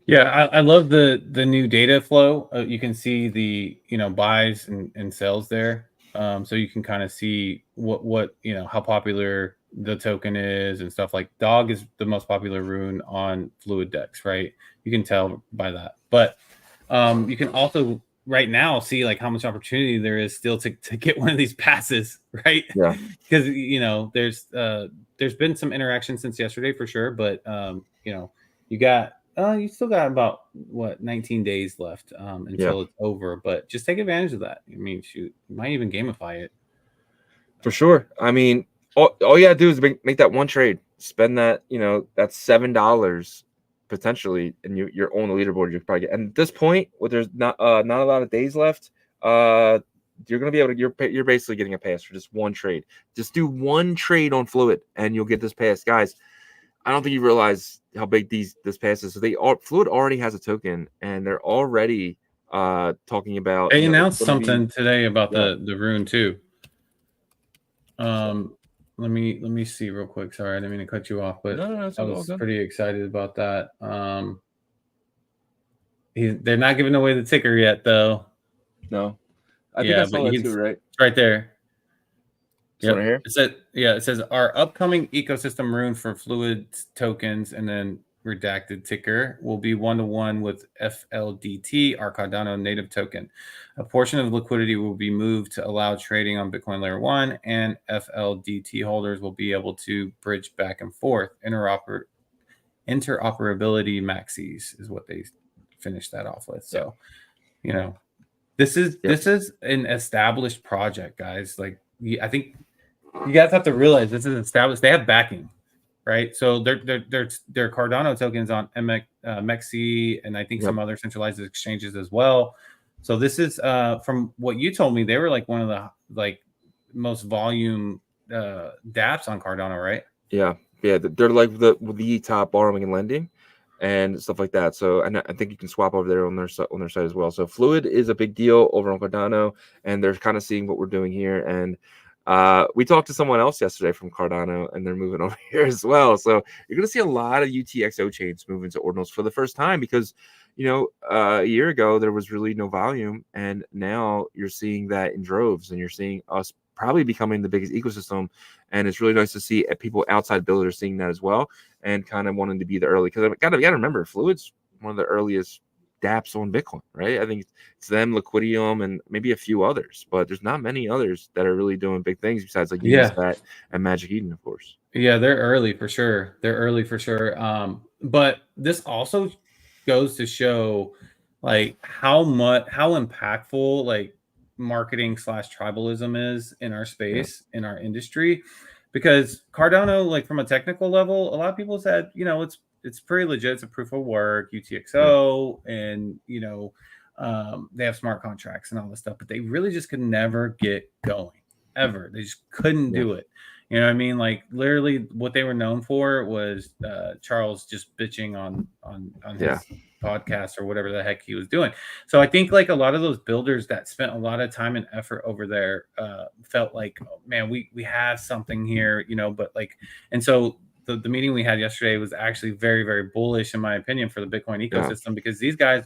Yeah, I love the new data flow. You can see the buys and sells there. So you can kind of see what how popular the token is and stuff. Like dog is the most popular rune on Fluid decks, right? You can tell by that. But you can also right now see like how much opportunity there is still to get one of these passes, right? Yeah. Because there's been some interaction since yesterday for sure, but you still got about 19 days left until it's over, but just take advantage of that. I mean, shoot, you might even gamify it. For sure. I mean, all you gotta do is make that one trade, spend that, that's $7 potentially, and you're on the leaderboard. You probably get, and at this point, where there's not a lot of days left, you're gonna be able to. You're basically getting a pass for just one trade. Just do one trade on Fluid, and you'll get this pass, guys. I don't think you realize how big this pass is. So Fluid already has a token, and they're already talking about. They announced something today about the rune too. Let me see real quick. Sorry, I didn't mean to cut you off, but no, I was pretty excited about that. They're not giving away the ticker yet, though. No, I think I saw that too. Right, it's right there. Yep. Right here. It says our upcoming ecosystem rune for fluid tokens and then redacted ticker will be 1-to-1 with FLDT, our Cardano native token. A portion of liquidity will be moved to allow trading on Bitcoin Layer 1, and FLDT holders will be able to bridge back and forth. Interoperability maxis is what they finished that off with. So, you know, this is an established project, guys. Like, I think you guys have to realize this is established. They have backing, right? So their Cardano tokens on MEXC and I think some other centralized exchanges as well. So this is from what you told me, they were like one of the most volume dApps on Cardano, right? Yeah, they're like the top borrowing and lending and stuff like that. So and I think you can swap over there on their side as well. So Fluid is a big deal over on Cardano, and they're kind of seeing what we're doing here. And we talked to someone else yesterday from Cardano, and they're moving over here as well. So you're going to see a lot of UTXO chains moving to Ordinals for the first time because, a year ago there was really no volume, and now you're seeing that in droves, and you're seeing us probably becoming the biggest ecosystem. And it's really nice to see people outside builders seeing that as well and kind of wanting to be the early, because I gotta remember, Fluid's one of the earliest dApps on Bitcoin, right? I think it's them, Liquidium, and maybe a few others, but there's not many others that are really doing big things besides like Unisat and Magic Eden, of course. Yeah, they're early for sure. But this also goes to show like how impactful like marketing / tribalism is in our space, in our industry, because Cardano, like from a technical level, a lot of people said, it's pretty legit. It's a proof of work, UTXO, and they have smart contracts and all this stuff, but they really just could never get going ever. They just couldn't do it. You know what I mean? Like literally what they were known for was Charles just bitching on his podcast or whatever the heck he was doing. So I think like a lot of those builders that spent a lot of time and effort over there felt like, oh, man, we have something here, but like, and so the meeting we had yesterday was actually very, very bullish in my opinion for the Bitcoin ecosystem because these guys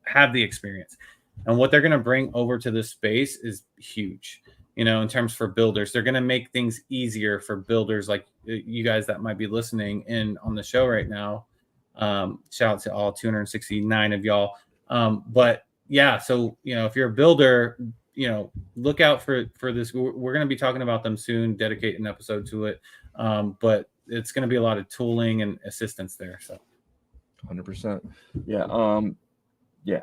have the experience, and what they're going to bring over to this space is huge. In terms for builders, they're going to make things easier for builders like you guys that might be listening in on the show right now. Shout out to all 269 of y'all. But yeah, so, if you're a builder, look out for this. We're going to be talking about them soon, dedicate an episode to it. But it's going to be a lot of tooling and assistance there. So 100%. Yeah.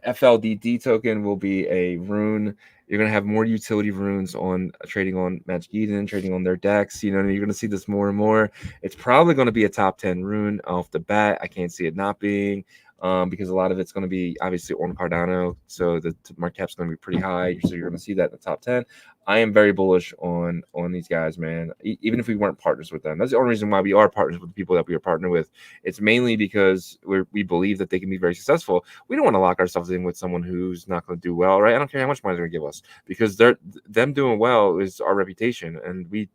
FLDT token will be a rune. You're going to have more utility runes on trading on Magic Eden, trading on their decks. You're going to see this more and more. It's probably going to be a top 10 rune off the bat. I can't see it not being because a lot of it's going to be obviously on Cardano. So the market cap's going to be pretty high. So you're going to see that in the top 10. I am very bullish on these guys, man. Even if we weren't partners with them, that's the only reason why we are partners with the people that we are partnered with. It's mainly because we believe that they can be very successful. We don't want to lock ourselves in with someone who's not going to do well, right? I don't care how much money they're going to give us, because them doing well is our reputation, and we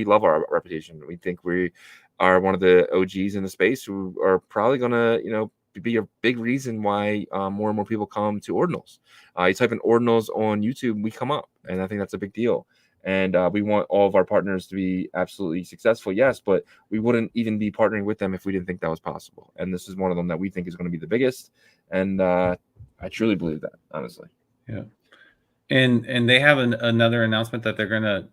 love our reputation. We think we are one of the OGs in the space who are probably going to, be a big reason why more and more people come to Ordinals. You type in Ordinals on YouTube, we come up, and I think that's a big deal. And we want all of our partners to be absolutely successful, yes, but we wouldn't even be partnering with them if we didn't think that was possible. And this is one of them that we think is going to be the biggest. And I truly believe that, honestly. Yeah. And they have another announcement that they're gonna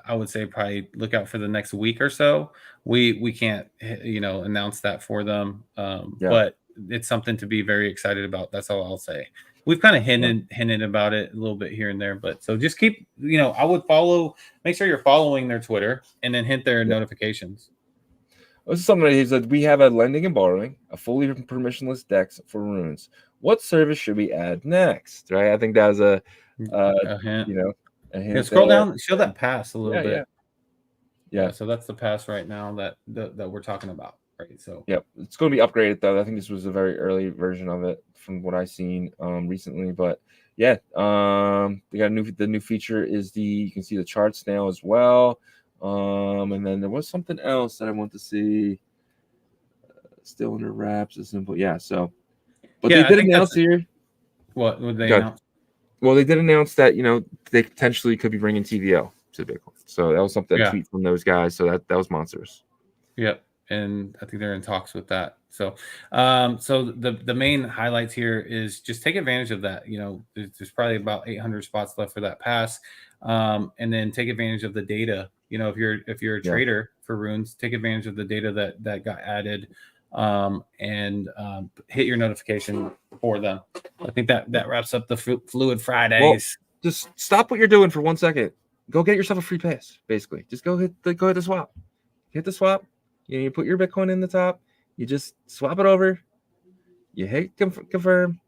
I would say probably look out for the next week or so. We can't announce that for them, but it's something to be very excited about. That's all I'll say. We've kind of hinted about it a little bit here and there, but so just keep I would make sure you're following their Twitter and then hit their notifications. This is something that he said. We have a lending and borrowing, a fully permissionless DEX for runes. What service should we add next? Right. I think that was a hint. A hint. Scroll down, show that pass a little bit. Yeah. So that's the pass right now that we're talking about. Right. So it's going to be upgraded though. I think this was a very early version of it from what I've seen recently. But they got the new feature is you can see the charts now as well. And then there was something else that I want to see. Still under wraps. It's simple. Yeah. So But Yeah, they did announce here. What would they Go. announce? Well, they did announce that they potentially could be bringing TVL to Bitcoin. So that was something a Yeah. tweet from those guys. So that was monstrous. Yep, and I think they're in talks with that. So, so the main highlights here is just take advantage of that. There's probably about 800 spots left for that pass, and then take advantage of the data. If you're a trader for runes, take advantage of the data that got added, and hit your notification for them. I think that wraps up the Fluid Fridays. Well, just stop what you're doing for 1 second. Go get yourself a free pass. Basically, just go hit the swap. Hit the swap. You put your Bitcoin in the top. You just swap it over. You hit confirm,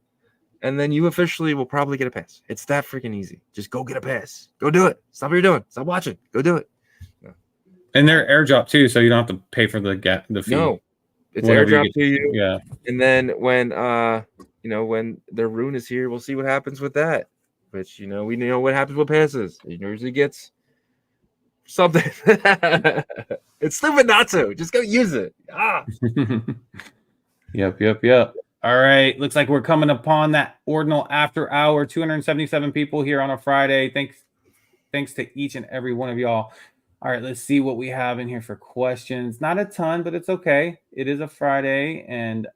and then you officially will probably get a pass. It's that freaking easy. Just go get a pass. Go do it. Stop what you're doing. Stop watching. Go do it. And they're airdrop too, so you don't have to pay for the fee. No, it's Whatever airdrop to you. Yeah. And then when when their rune is here, we'll see what happens with that. Which we know what happens with passes. It usually gets something. It's stupid not to. Just go use it. Yep. All right. Looks like we're coming upon that Ordinal after hour. 277 people here on a Friday. Thanks to each and every one of y'all. All right, let's see what we have in here for questions. Not a ton, but it's okay. It is a Friday, and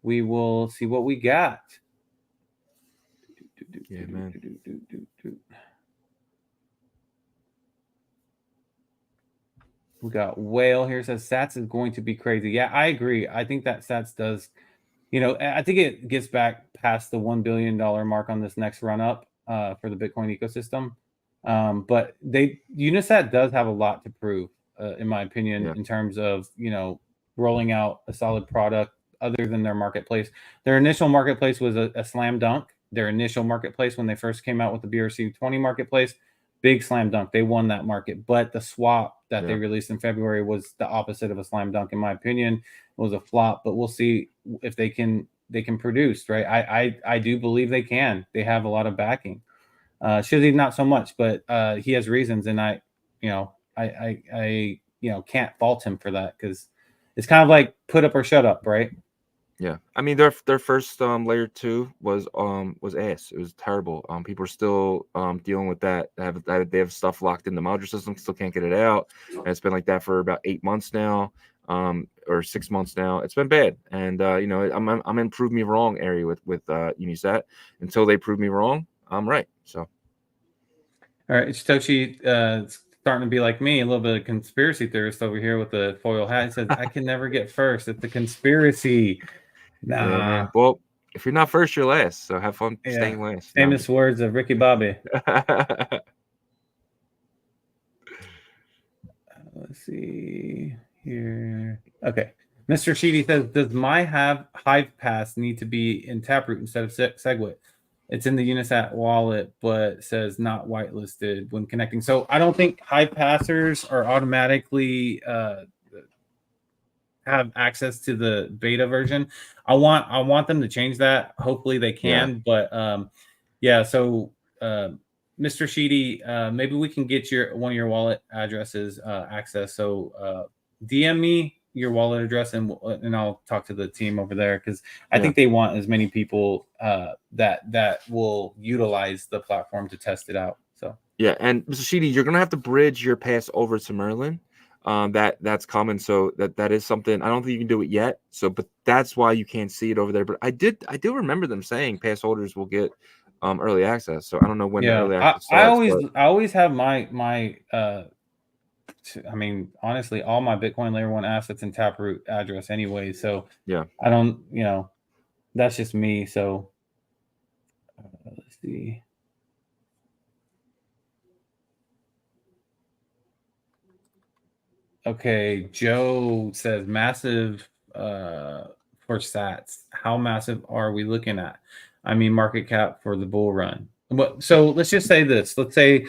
we will see what we got. Yeah, man. We got Whale here, says Sats is going to be crazy. Yeah, I agree. I think that Sats does, I think it gets back past the $1 billion mark on this next run up for the Bitcoin ecosystem. But Unisat does have a lot to prove, in my opinion, in terms of, rolling out a solid product other than their marketplace. Their initial marketplace was a slam dunk. Their initial marketplace, when they first came out with the BRC20 marketplace, big slam dunk. They won that market. But the swap that they released in February was the opposite of a slam dunk, in my opinion. It was a flop, but we'll see if they can produce, right? I do believe they can. They have a lot of backing. Shizzy not so much, but he has reasons, and I can't fault him for that, because it's kind of like put up or shut up, right? Yeah, I mean their first layer 2 was ass. It was terrible. People are still dealing with that. They have stuff locked in the module system, still can't get it out, and it's been like that for about 8 months now, or 6 months now. It's been bad, and I'm in prove me wrong area with Unisat. Until they prove me wrong, I'm right. So, all right, Chitochi, starting to be like me, a little bit of conspiracy theorist over here with the foil hat. He says, I can never get first. It's a conspiracy. Nah. Yeah, well, if you're not first, you're last. So have fun staying last. Famous words of Ricky Bobby. Let's see here. Okay. Mr. Sheedy says, does my Hive pass need to be in Taproot instead of Segwit? It's in the Unisat wallet, but says not whitelisted when connecting. So I don't think Hive passers are automatically have access to the beta version. I want them to change that. Hopefully they can. But so Mr. Sheedy, maybe we can get one of your wallet addresses access. So DM me your wallet address, and I'll talk to the team over there, because I think they want as many people that will utilize the platform to test it out. So and Mr. Sheedy, you're gonna have to bridge your pass over to Merlin. That's common. So that is something. I don't think you can do it yet. So, but that's why you can't see it over there. But I do remember them saying pass holders will get early access. So I don't know when the early access starts. I always have my I mean, honestly, all my Bitcoin layer 1 assets in Taproot address anyway. So I don't, that's just me. So let's see. Okay, Joe says massive for sats. How massive are we looking at? I mean, market cap for the bull run. So let's just say this. Let's say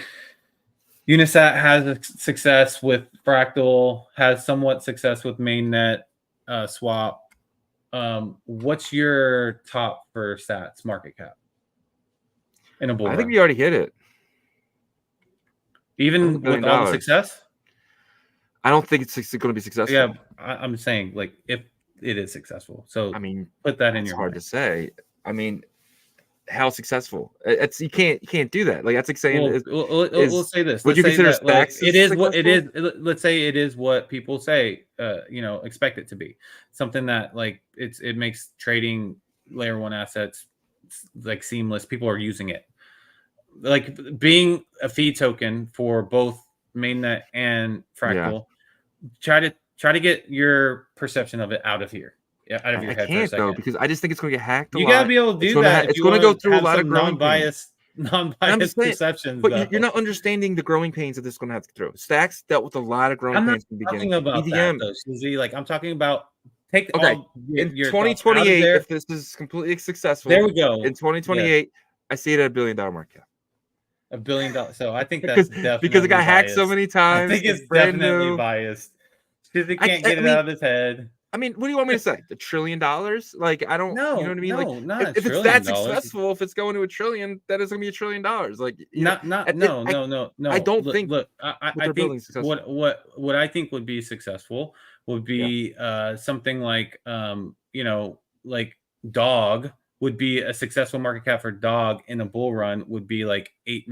Unisat has a success with Fractal, has somewhat success with mainnet swap. What's your top for sats market cap in a bull run? I think we already hit it. Even with all the success? I don't think it's going to be successful. Yeah, I'm saying, like, if it is successful. So I mean, put that in it's your hard mind. to say. I mean, how successful? It's you can't do that. Like that's like saying We'll say this. Would Let's you say consider that like stacks it as is what it successful? is. Let's say it is what people say. Expect it to be something that like it makes trading layer one assets like seamless. People are using it, like being a fee token for both mainnet and Yeah. fractal. Try to get your perception of it out of here, out of your I head for a can't though second. because I just think it's going to get hacked a You gotta lot. be able to do that if It's you going to go want to through a have lot of some growing pains. non-biased And I'm just saying, perceptions, but though. you're not understanding the growing pains that this is going to have to go through. Stacks dealt with a lot of growing I'm not pains from the beginning. talking about that EVM, though, Susie. Like I'm talking about take okay, all in your thoughts out of 2028, there. if this is completely There successful, we go. in Yes, 2028, I see it at $1 billion market cap. $1 billion. So I think that's Because it definitely got hacked so biased. many I times. think It's it's brand definitely new. biased. Susie I, can't I get I it mean, out of his head. what do you want me to say? $1 trillion? Like, I don't, you know what No, I mean? Like, no, not $1 if it's that trillion. successful, if it's going to $1 trillion, that is going to be $1 trillion. Like, No, I, no, no, I no. don't think Look. what I they're building think is successful. what I think would be successful would Yeah. be something like like Dog would be a successful market cap for Dog in a bull run would be like $8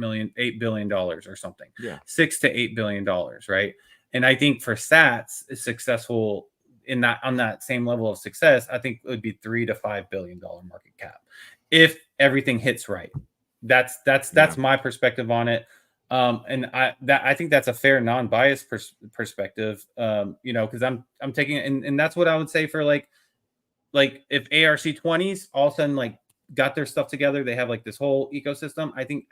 billion or something. Yeah. $6 to $8 billion, right? And I think for Sats is successful in that on that same level of success, I think it would be $3 to $5 billion market cap if everything hits right. That's my perspective on it. And I think that's a fair non-biased perspective. Because I'm taking it, and that's what I would say for like if ARC20s all of a sudden like got their stuff together, they have like this whole ecosystem. I think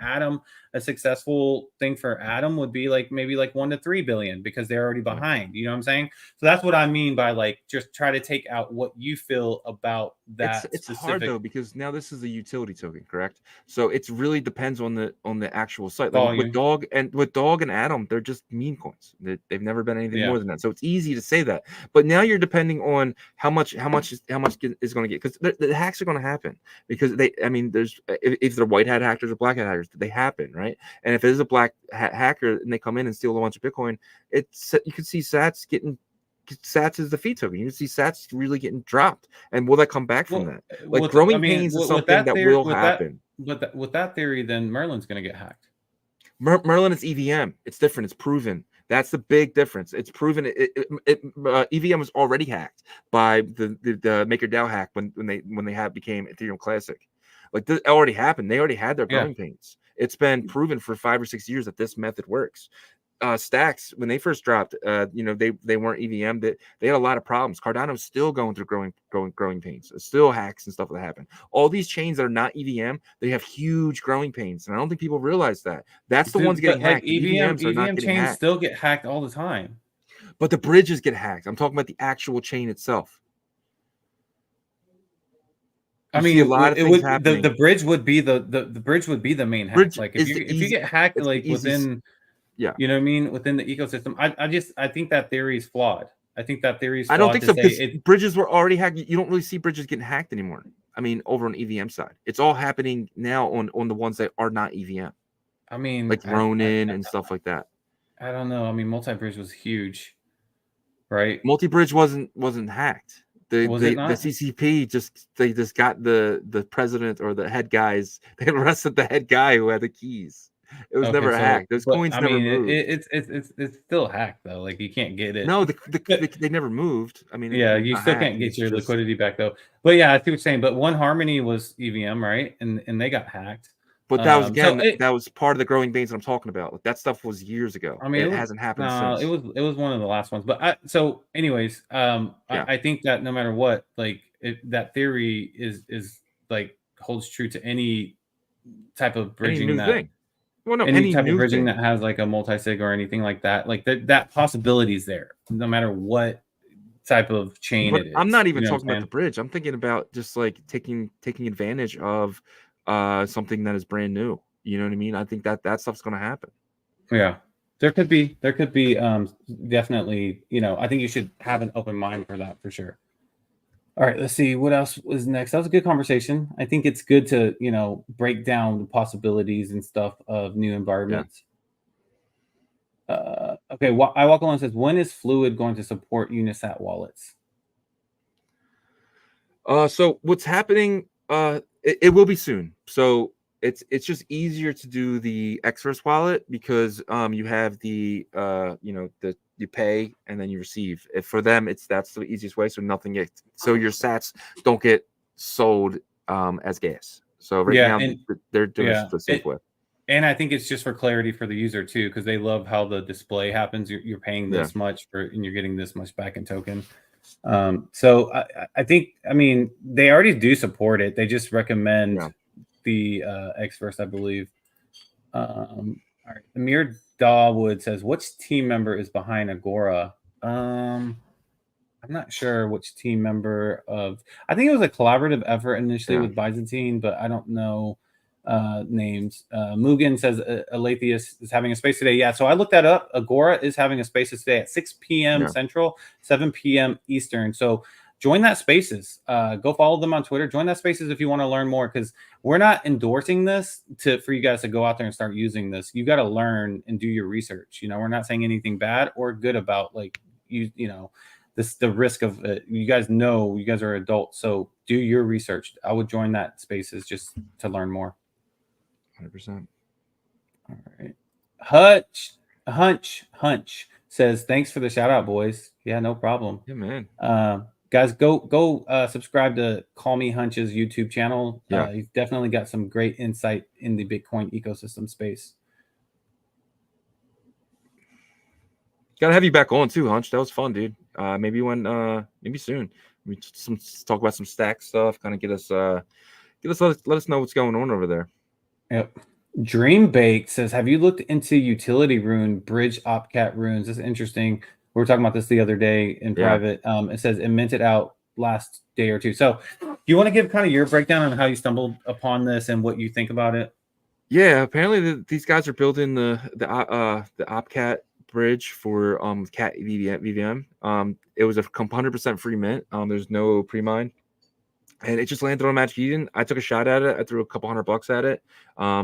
a successful thing for Atom would be like maybe like 1 to 3 billion because they're already behind. You know what I'm saying? So that's what I mean by like just try to take out what you feel about that. It's hard though because now this is a utility token, correct? So it's really depends on the actual site. Like with volume. Dog and Atom, they're just meme coins. They've never been anything Yeah. more than that. So it's easy to say that. But now you're depending on how much is going to get because the hacks are going to happen because there's if they're white hat hackers or black hat hackers, they happen, right? And if it is a black hat hacker and they come in and steal a bunch of Bitcoin, you can see Sats is the fee token. You can see Sats really getting dropped. And will that come back from that? Like growing pains is something that will happen. With that theory, then Merlin's going to get hacked. Merlin is EVM. It's different. It's proven. That's the big difference. It's proven. EVM was already hacked by the MakerDAO hack when they became Ethereum Classic. Like this already happened. They already had their growing pains. It's been proven for 5 or 6 years that this method works. Stacks when they first dropped, they weren't EVM. They had a lot of problems. Cardano's still going through growing pains. It's still hacks and stuff that happen. All these chains that are not EVM, they have huge growing pains, and I don't think people realize that. That's the ones getting hacked. EVM chains hacked. Still get hacked all the time. But the bridges get hacked. I'm talking about the actual chain itself. I mean, a lot of things happening. The bridge would be the bridge would be the main hack. Like if you get hacked like within. Yeah, you know what I mean? Within the ecosystem, I think that theory is flawed. I think that theory is flawed. I don't think so because bridges were already hacked. You don't really see bridges getting hacked anymore. I mean, over on EVM side, it's all happening now on the ones that are not EVM. I mean, like Ronin and stuff like that. I don't know. I mean, multi-bridge was huge, right? Multi-bridge wasn't hacked. The CCP just got the president or the head guys. They arrested the head guy who had the keys. It was never hacked. Those coins never moved. It's still hacked though. Like you can't get it. No, they never moved. I mean, yeah, you still can't get your liquidity back though. But yeah, I see what you're saying. But One Harmony was EVM, right? And they got hacked. But that was that was part of the growing pains that I'm talking about. Like, that stuff was years ago. I mean, it hasn't happened since. It was one of the last ones. But anyways, I think that no matter what, like that theory is like holds true to any type of bridging thing. Well, no, any type of bridging that has like a multi-sig or anything like that. Like that possibility is there, no matter what type of chain it is. I'm not even talking about the bridge. I'm thinking about just like taking advantage of something that is brand new. You know what I mean? I think that stuff's going to happen. Yeah, there could be definitely. I think you should have an open mind for that for sure. All right, let's see what else was next. That was a good conversation. I think it's good to break down the possibilities and stuff of new environments. Okay, I walk along says, when is Fluid going to support Unisat wallets? So what's happening? It will be soon. So it's just easier to do the Xverse wallet because you have the you pay and then you receive. If for them that's the easiest way. So nothing gets your sats don't get sold as gas. So right now they're doing it the safe way. And I think it's just for clarity for the user too, because they love how the display happens. You're paying this much and you're getting this much back in token. So I think, I mean, they already do support it. They just recommend the Xverse, I believe. All right. Amir Dawood says, which team member is behind Agora? I'm not sure which team member I think it was a collaborative effort initially with Byzantine, but I don't know names. Mugen says Aletheia is having a space today. Yeah, so I looked that up. Agora is having a spaces today at 6 p.m. Central, 7 p.m. Eastern. So join that spaces. Go follow them on Twitter. Join that spaces if you want to learn more, because we're not endorsing this for you guys to go out there and start using this. You got to learn and do your research. You know, we're not saying anything bad or good about you know, the risk of it. You guys know, you guys are adults, so do your research. I would join that spaces just to learn more. 100%. All right. Hunch says, thanks for the shout out, boys. Yeah, no problem. Yeah, man. Guys, go subscribe to Call Me Hunch's YouTube channel. He's definitely got some great insight in the Bitcoin ecosystem space. Gotta have you back on too, Hunch. That was fun, dude. Maybe soon. We talk about some stack stuff. Kind of let us know what's going on over there. Yep. Dreambake says, have you looked into utility rune bridge opcat runes? This is interesting. We were talking about this the other day in private. It says it minted out last day or two. So do you want to give kind of your breakdown on how you stumbled upon this and what you think about it? Yeah, apparently these guys are building the opcat bridge for cat VVM. It was a 100% free mint. There's no pre-mine. And it just landed on Magic Eden. I took a shot at it. I threw a couple $100 at it.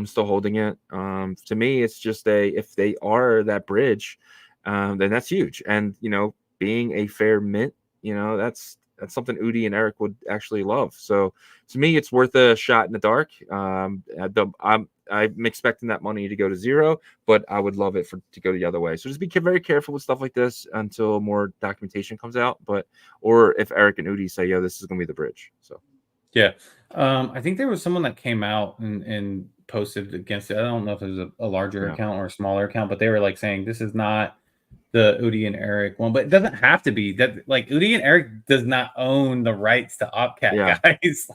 Still holding it. To me, it's just if they are that bridge, then that's huge. And being a fair mint, that's something Udi and Eric would actually love. So to me, it's worth a shot in the dark. I'm expecting that money to go to zero, but I would love it to go the other way. So just be very careful with stuff like this until more documentation comes out. Or if Eric and Udi say, yo, this is going to be the bridge. So, yeah. I think there was someone that came out and posted against it. I don't know if it was a larger account or a smaller account, but they were saying this is not the Udi and Eric one, but it doesn't have to be that. Udi and Eric does not own the rights to opcat, guys.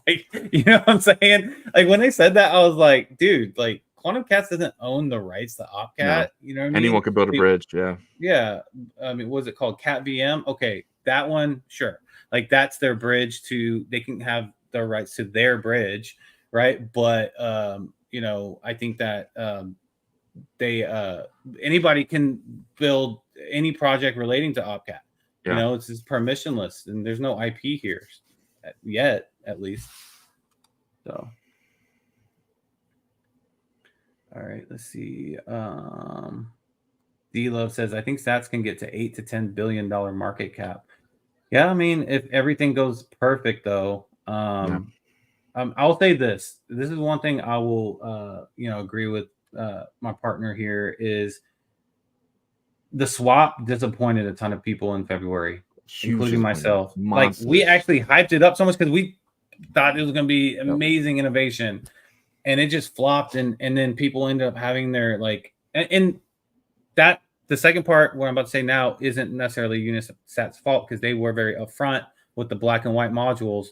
You know what I'm saying? When they said that, I was like, dude, Quantum Cats doesn't own the rights to opcat. No. You know what I mean? Anyone could build a bridge. Yeah. I mean, what was it called? Cat VM. Okay, that one, sure. That's their bridge they can have the rights to their bridge, right? But I think that anybody can build any project relating to opcat. It's just permissionless and there's no IP here yet, at least. So all right, let's see. D-Love says, I think Sats can get to $8 to $10 billion market cap. Yeah, I mean, if everything goes perfect though, I'll say this. This is one thing I will agree with my partner here is the swap disappointed a ton of people in February, including myself. We actually hyped it up so much because we thought it was going to be amazing innovation, and it just flopped. And then people ended up having their and that the second part, what I'm about to say now, isn't necessarily Unisat's fault because they were very upfront with the black and white modules,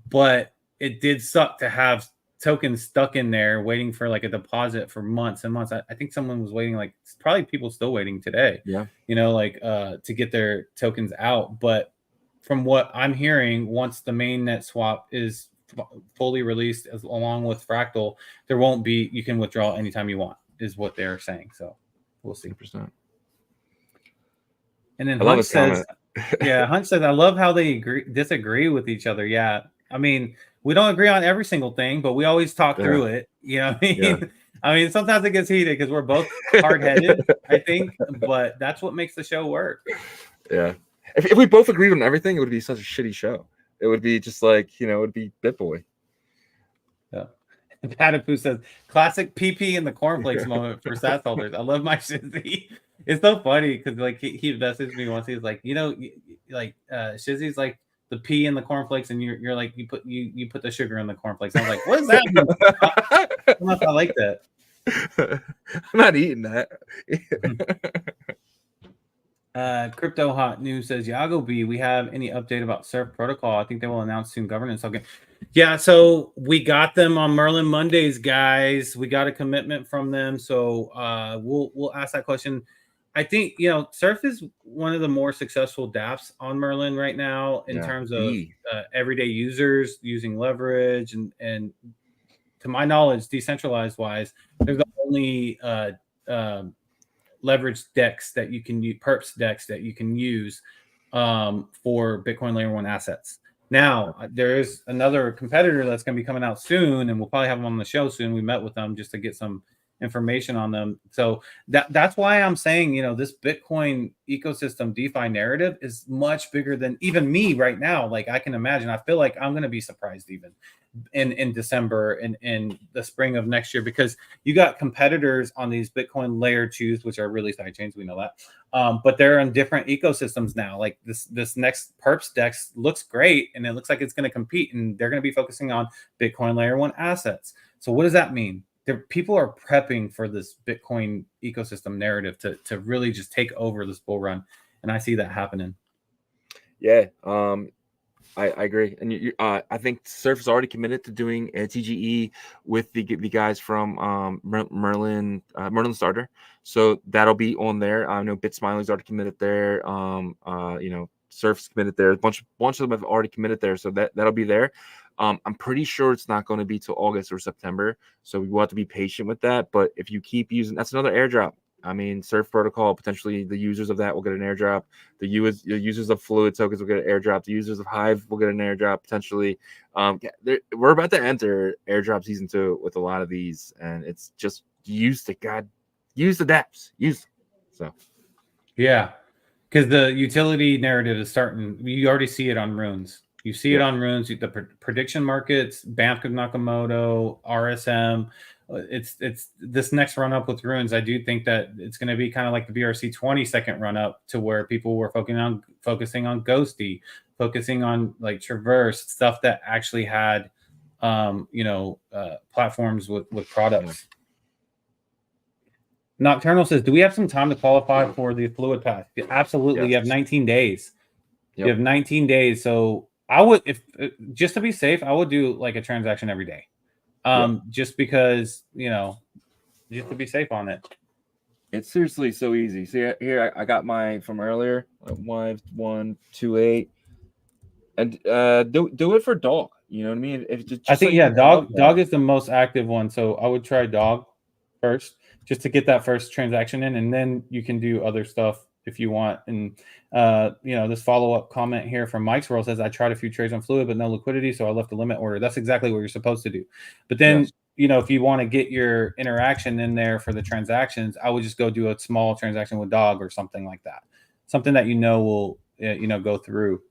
but it did suck to have tokens stuck in there waiting for a deposit for months and months. I think someone was waiting, probably people still waiting today, to get their tokens out. But from what I'm hearing, once the mainnet swap is fully released along with Fractal, there won't be, you can withdraw anytime you want is what they're saying. So we'll see. 100%. And then Hunch says, Hunch says, I love how they disagree with each other. Yeah. I mean, we don't agree on every single thing, but we always talk through it. You know what I mean? Yeah. I mean, sometimes it gets heated because we're both hard-headed, I think, but that's what makes the show work. Yeah. If we both agreed on everything, it would be such a shitty show. it would be just like, it would be BitBoy. Yeah. Patapoo says, classic PP in the cornflakes moment for SAS holders. I love my Shizzy. It's so funny because like he messaged me once. He's like, Shizzy's like the P in the cornflakes, and you're like you put the sugar in the cornflakes. I was like, what does that mean? I don't know if I like that. I'm not eating that. Crypto Hot News says, Yagobi, we have any update about Surf Protocol? I think they will announce soon governance. Okay. Yeah, so we got them on Merlin Mondays, guys. We got a commitment from them. So we'll ask that question. I think, Surf is one of the more successful dApps on Merlin right now in terms of everyday users using leverage. And to my knowledge, decentralized wise, they're the only leverage decks that you can use, perps decks that you can use for Bitcoin Layer 1 assets. Now, there is another competitor that's going to be coming out soon, and we'll probably have them on the show soon. We met with them just to get some information on them. So that's why I'm saying, this Bitcoin ecosystem DeFi narrative is much bigger than even me right now. Like I can imagine, I feel like I'm going to be surprised even in December and in the spring of next year, because you got competitors on these Bitcoin layer 2s, which are really side chains. We know that. But they're in different ecosystems now. Like this next perps dex looks great, and it looks like it's going to compete, and they're going to be focusing on Bitcoin layer 1 assets. So what does that mean? People are prepping for this Bitcoin ecosystem narrative to really just take over this bull run, and I see that happening. Yeah, I agree, and I think Surf is already committed to doing a TGE with the guys from Merlin Starter, so that'll be on there. I know BitSmiley's already committed there. Surf's committed there. A bunch of them have already committed there, so that'll be there. I'm pretty sure it's not going to be till August or September, so we will have to be patient with that. But if you keep using, that's another airdrop. I mean, Surf Protocol, potentially the users of that will get an airdrop. The users of Fluid tokens will get an airdrop. The users of Hive will get an airdrop potentially. We're about to enter airdrop season 2 with a lot of these, and it's just use the dApps. Use them. So, yeah, because the utility narrative is starting. You already see it on Runes. You see it on Runes. The prediction markets, Bank of Nakamoto, RSM. It's this next run up with Runes. I do think that it's going to be kind of like the BRC 22nd run up, to where people were focusing on Ghosty, focusing on like Traverse, stuff that actually had platforms with products. Nocturnal says, do we have some time to qualify for the Fluid Path? Absolutely. Yes. You have 19 days. Yep. You have 19 days. So I would, if just to be safe, I would do like a transaction every day. Just because, just to be safe on it. It's seriously so easy. See here, I got mine from earlier, 128, and do it for dog. You know what I mean? I think dog is the most active one. So I would try dog first, just to get that first transaction in, and then you can do other stuff if you want. And this follow-up comment here from Mike's World says, I tried a few trades on Fluid but no liquidity, so I left a limit order. That's exactly what you're supposed to do. But then if you want to get your interaction in there for the transactions, I would just go do a small transaction with dog or something like that, something that will go through.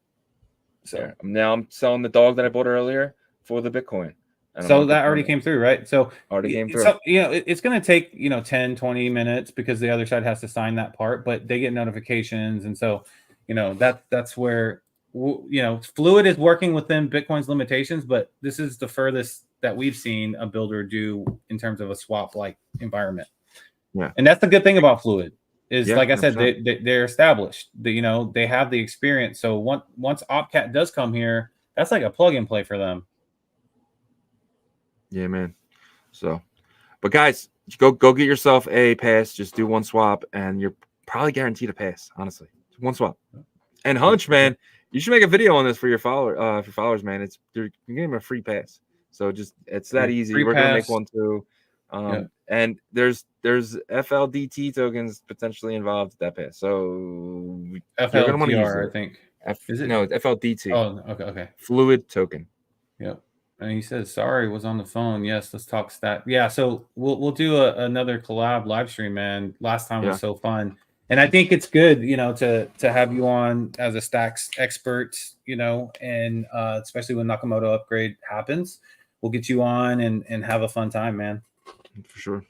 So now I'm selling the dog that I bought earlier for the Bitcoin. So that already came through, right? So already came through. So, it's going to take 10, 20 minutes because the other side has to sign that part, but they get notifications, and so that's where Fluid is working within Bitcoin's limitations, but this is the furthest that we've seen a builder do in terms of a swap like environment. Yeah, and that's the good thing about Fluid is, like I said, they're established. They have the experience. So once Opcat does come here, that's like a plug and play for them. Yeah, man. So, but guys, go get yourself a pass. Just do one swap, and you're probably guaranteed a pass. Honestly, one swap. And Hunch, man, you should make a video on this for your followers, man. You're getting them a free pass. So it's that easy. We're gonna make one too. And there's FLDT tokens potentially involved with that pass. So FLDR, I think. Is it? No, it's FLDT. Oh, okay. Fluid token. Yep. And he says, sorry, was on the phone. Yes, let's talk stat. Yeah, so we'll do another collab live stream, man. Last time was so fun. And I think it's good, to have you on as a stacks expert, and especially when Nakamoto upgrade happens, we'll get you on and have a fun time, man. For sure.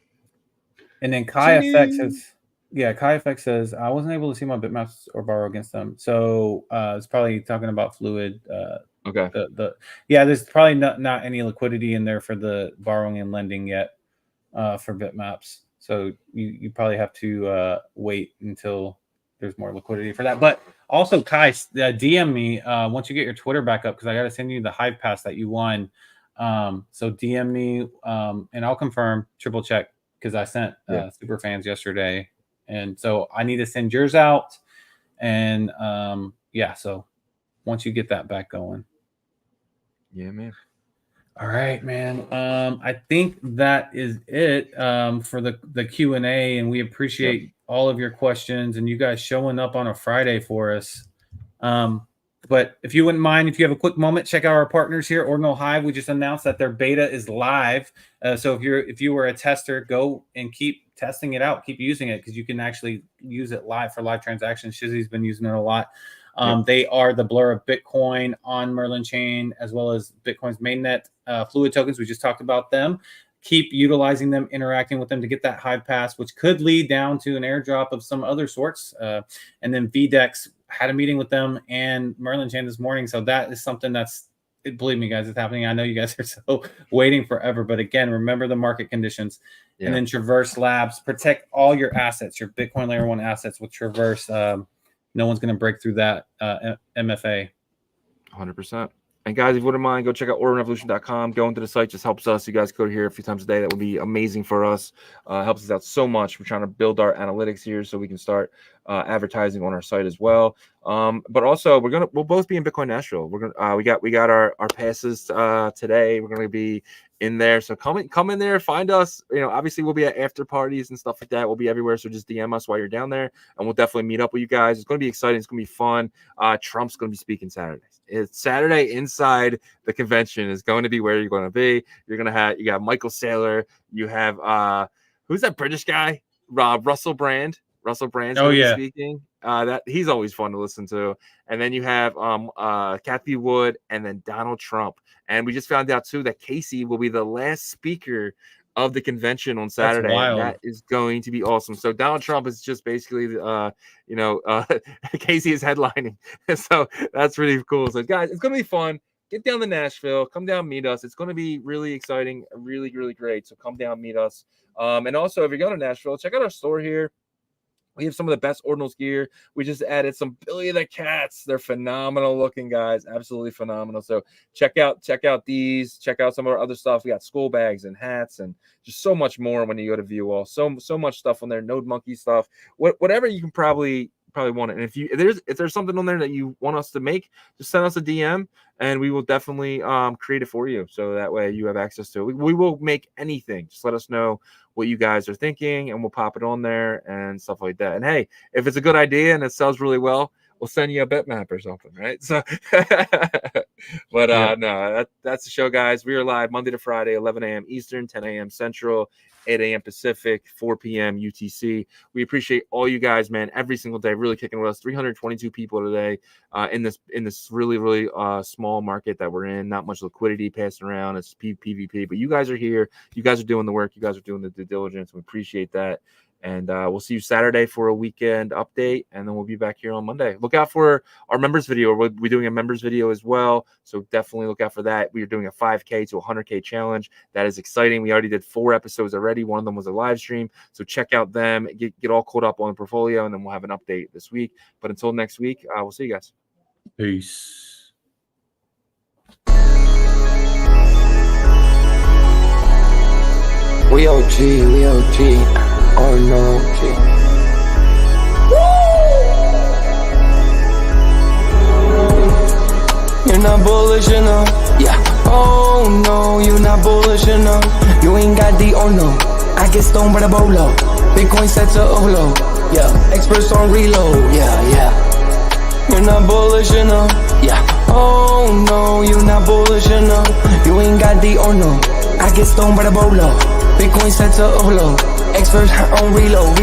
And then Kai FX says, I wasn't able to see my bitmaps or borrow against them. So it's probably talking about Fluid. Okay. There's probably not any liquidity in there for the borrowing and lending yet for bitmaps. So you probably have to wait until there's more liquidity for that. But also, Kai, DM me once you get your Twitter back up, because I got to send you the Hive Pass that you won. So DM me and I'll confirm, triple check, because I sent super fans yesterday. And so I need to send yours out. And so once you get that back going. Yeah, man. All right, man. I think that is it for the Q&A, and we appreciate all of your questions and you guys showing up on a Friday for us. But if you wouldn't mind, if you have a quick moment, check out our partners here, Ordinal Hive. We just announced that their beta is live. So if you were a tester, go and keep testing it out, keep using it, because you can actually use it live for live transactions. Shizzy's been using it a lot. They are the blur of Bitcoin on Merlin chain, as well as Bitcoin's mainnet Fluid tokens. We just talked about them. Keep utilizing them, interacting with them to get that Hive Pass, which could lead down to an airdrop of some other sorts. And then VDEX, had a meeting with them and Merlin chain this morning. So that is something believe me, guys, it's happening. I know you guys are so waiting forever, but again, remember the market conditions. And then Traverse Labs, protect all your assets, your Bitcoin layer 1 assets with Traverse. No one's going to break through that MFA. 100%. And guys, if you wouldn't mind, go check out ordinalrevolution.com. Go into the site, just helps us. You guys go here a few times a day. That would be amazing for us. Helps us out so much. We're trying to build our analytics here so we can start advertising on our site as well. But also, we'll both be in Bitcoin Nashville. We got our passes today. We're gonna be in there. So come in there, find us. Obviously we'll be at after parties and stuff like that. We'll be everywhere. So just DM us while you're down there, and we'll definitely meet up with you guys. It's gonna be exciting. It's gonna be fun. Trump's gonna be speaking Saturdays. It's Saturday inside the convention is going to be where you're going to be. You got Michael Saylor. You have who's that British guy? Russell Brand. Russell Brand's speaking. That he's always fun to listen to. And then you have Kathy Wood and then Donald Trump. And we just found out too that Casey will be the last speaker of the convention on Saturday. That is going to be awesome. So Donald Trump is just basically Casey is headlining. So that's really cool. So guys, it's gonna be fun. Get down to Nashville, come down, meet us. It's going to be really exciting, really, really great. So come down, meet us. And also, if you're going to Nashville, check out our store here. We have some of the best Ordinals gear. We just added some Billy the Cats. They're phenomenal looking, guys. Absolutely phenomenal. So check out these. Check out some of our other stuff. We got school bags and hats and just so much more when you go to view all. So much stuff on there. Node Monkey stuff. Whatever you can probably want it. And if there's something on there that you want us to make, just send us a DM and we will definitely create it for you. So that way you have access to it. We will make anything. Just let us know what you guys are thinking and we'll pop it on there and stuff like that. And hey, if it's a good idea and it sells really well, we'll send you a bitmap or something, right? So, but no, that's the show, guys. We are live Monday to Friday, 11 a.m. Eastern, 10 a.m. Central, 8 a.m. Pacific, 4 p.m. UTC. We appreciate all you guys, man, every single day, really kicking with us. 322 people today in this really, really small market that we're in. Not much liquidity passing around. It's PvP, but you guys are here. You guys are doing the work. You guys are doing the due diligence. We appreciate that. And we'll see you Saturday for a weekend update, and then we'll be back here on Monday. Look out for our members video. We're doing a members video as well, so definitely look out for that. We are doing a 5K to 100K challenge. That is exciting. We already did 4 episodes already. One of them was a live stream, so check out them. Get all caught up on the portfolio, and then we'll have an update this week. But until next week, we'll see you guys. Peace. We OG. Oh no, you're not bullish enough. Yeah. Oh no, you're not bullish enough. You ain't got the oh no. I get stoned by the bolo. Bitcoin set to Olo. Yeah. Experts on reload. Yeah. You're not bullish enough. Yeah. Oh no, you're not bullish enough. You ain't got the oh no. I get stoned by the bolo. Bitcoin set to Olo. Experts on reload.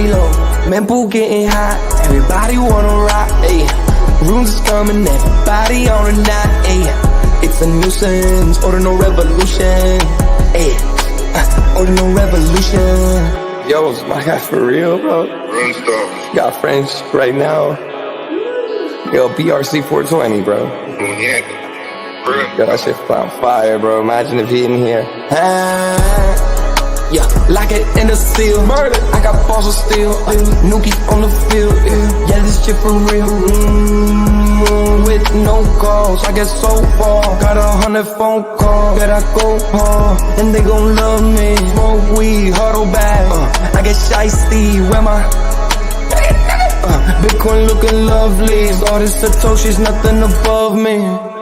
Mempool getting hot, everybody wanna rock, ayy. Rooms is coming, everybody on a knot, ayy. It's a nuisance, Ordinal Revolution, ayy. Ordinal Revolution. Yo, it's my guy for real, bro. Got friends right now. Yo, BRC 420, bro. Yo, that shit on fire, bro. Imagine if he in here. Yeah, like it in the seal. Murder. I got balls of steel. Nookie on the field. Yeah, this shit for real. With no calls, I get so far. Got 100 phone calls that I go hard, and they gon' love me. Smoke weed, huddle back. I get shiesty. Where my Bitcoin looking lovely. All this Satoshi's nothing above me.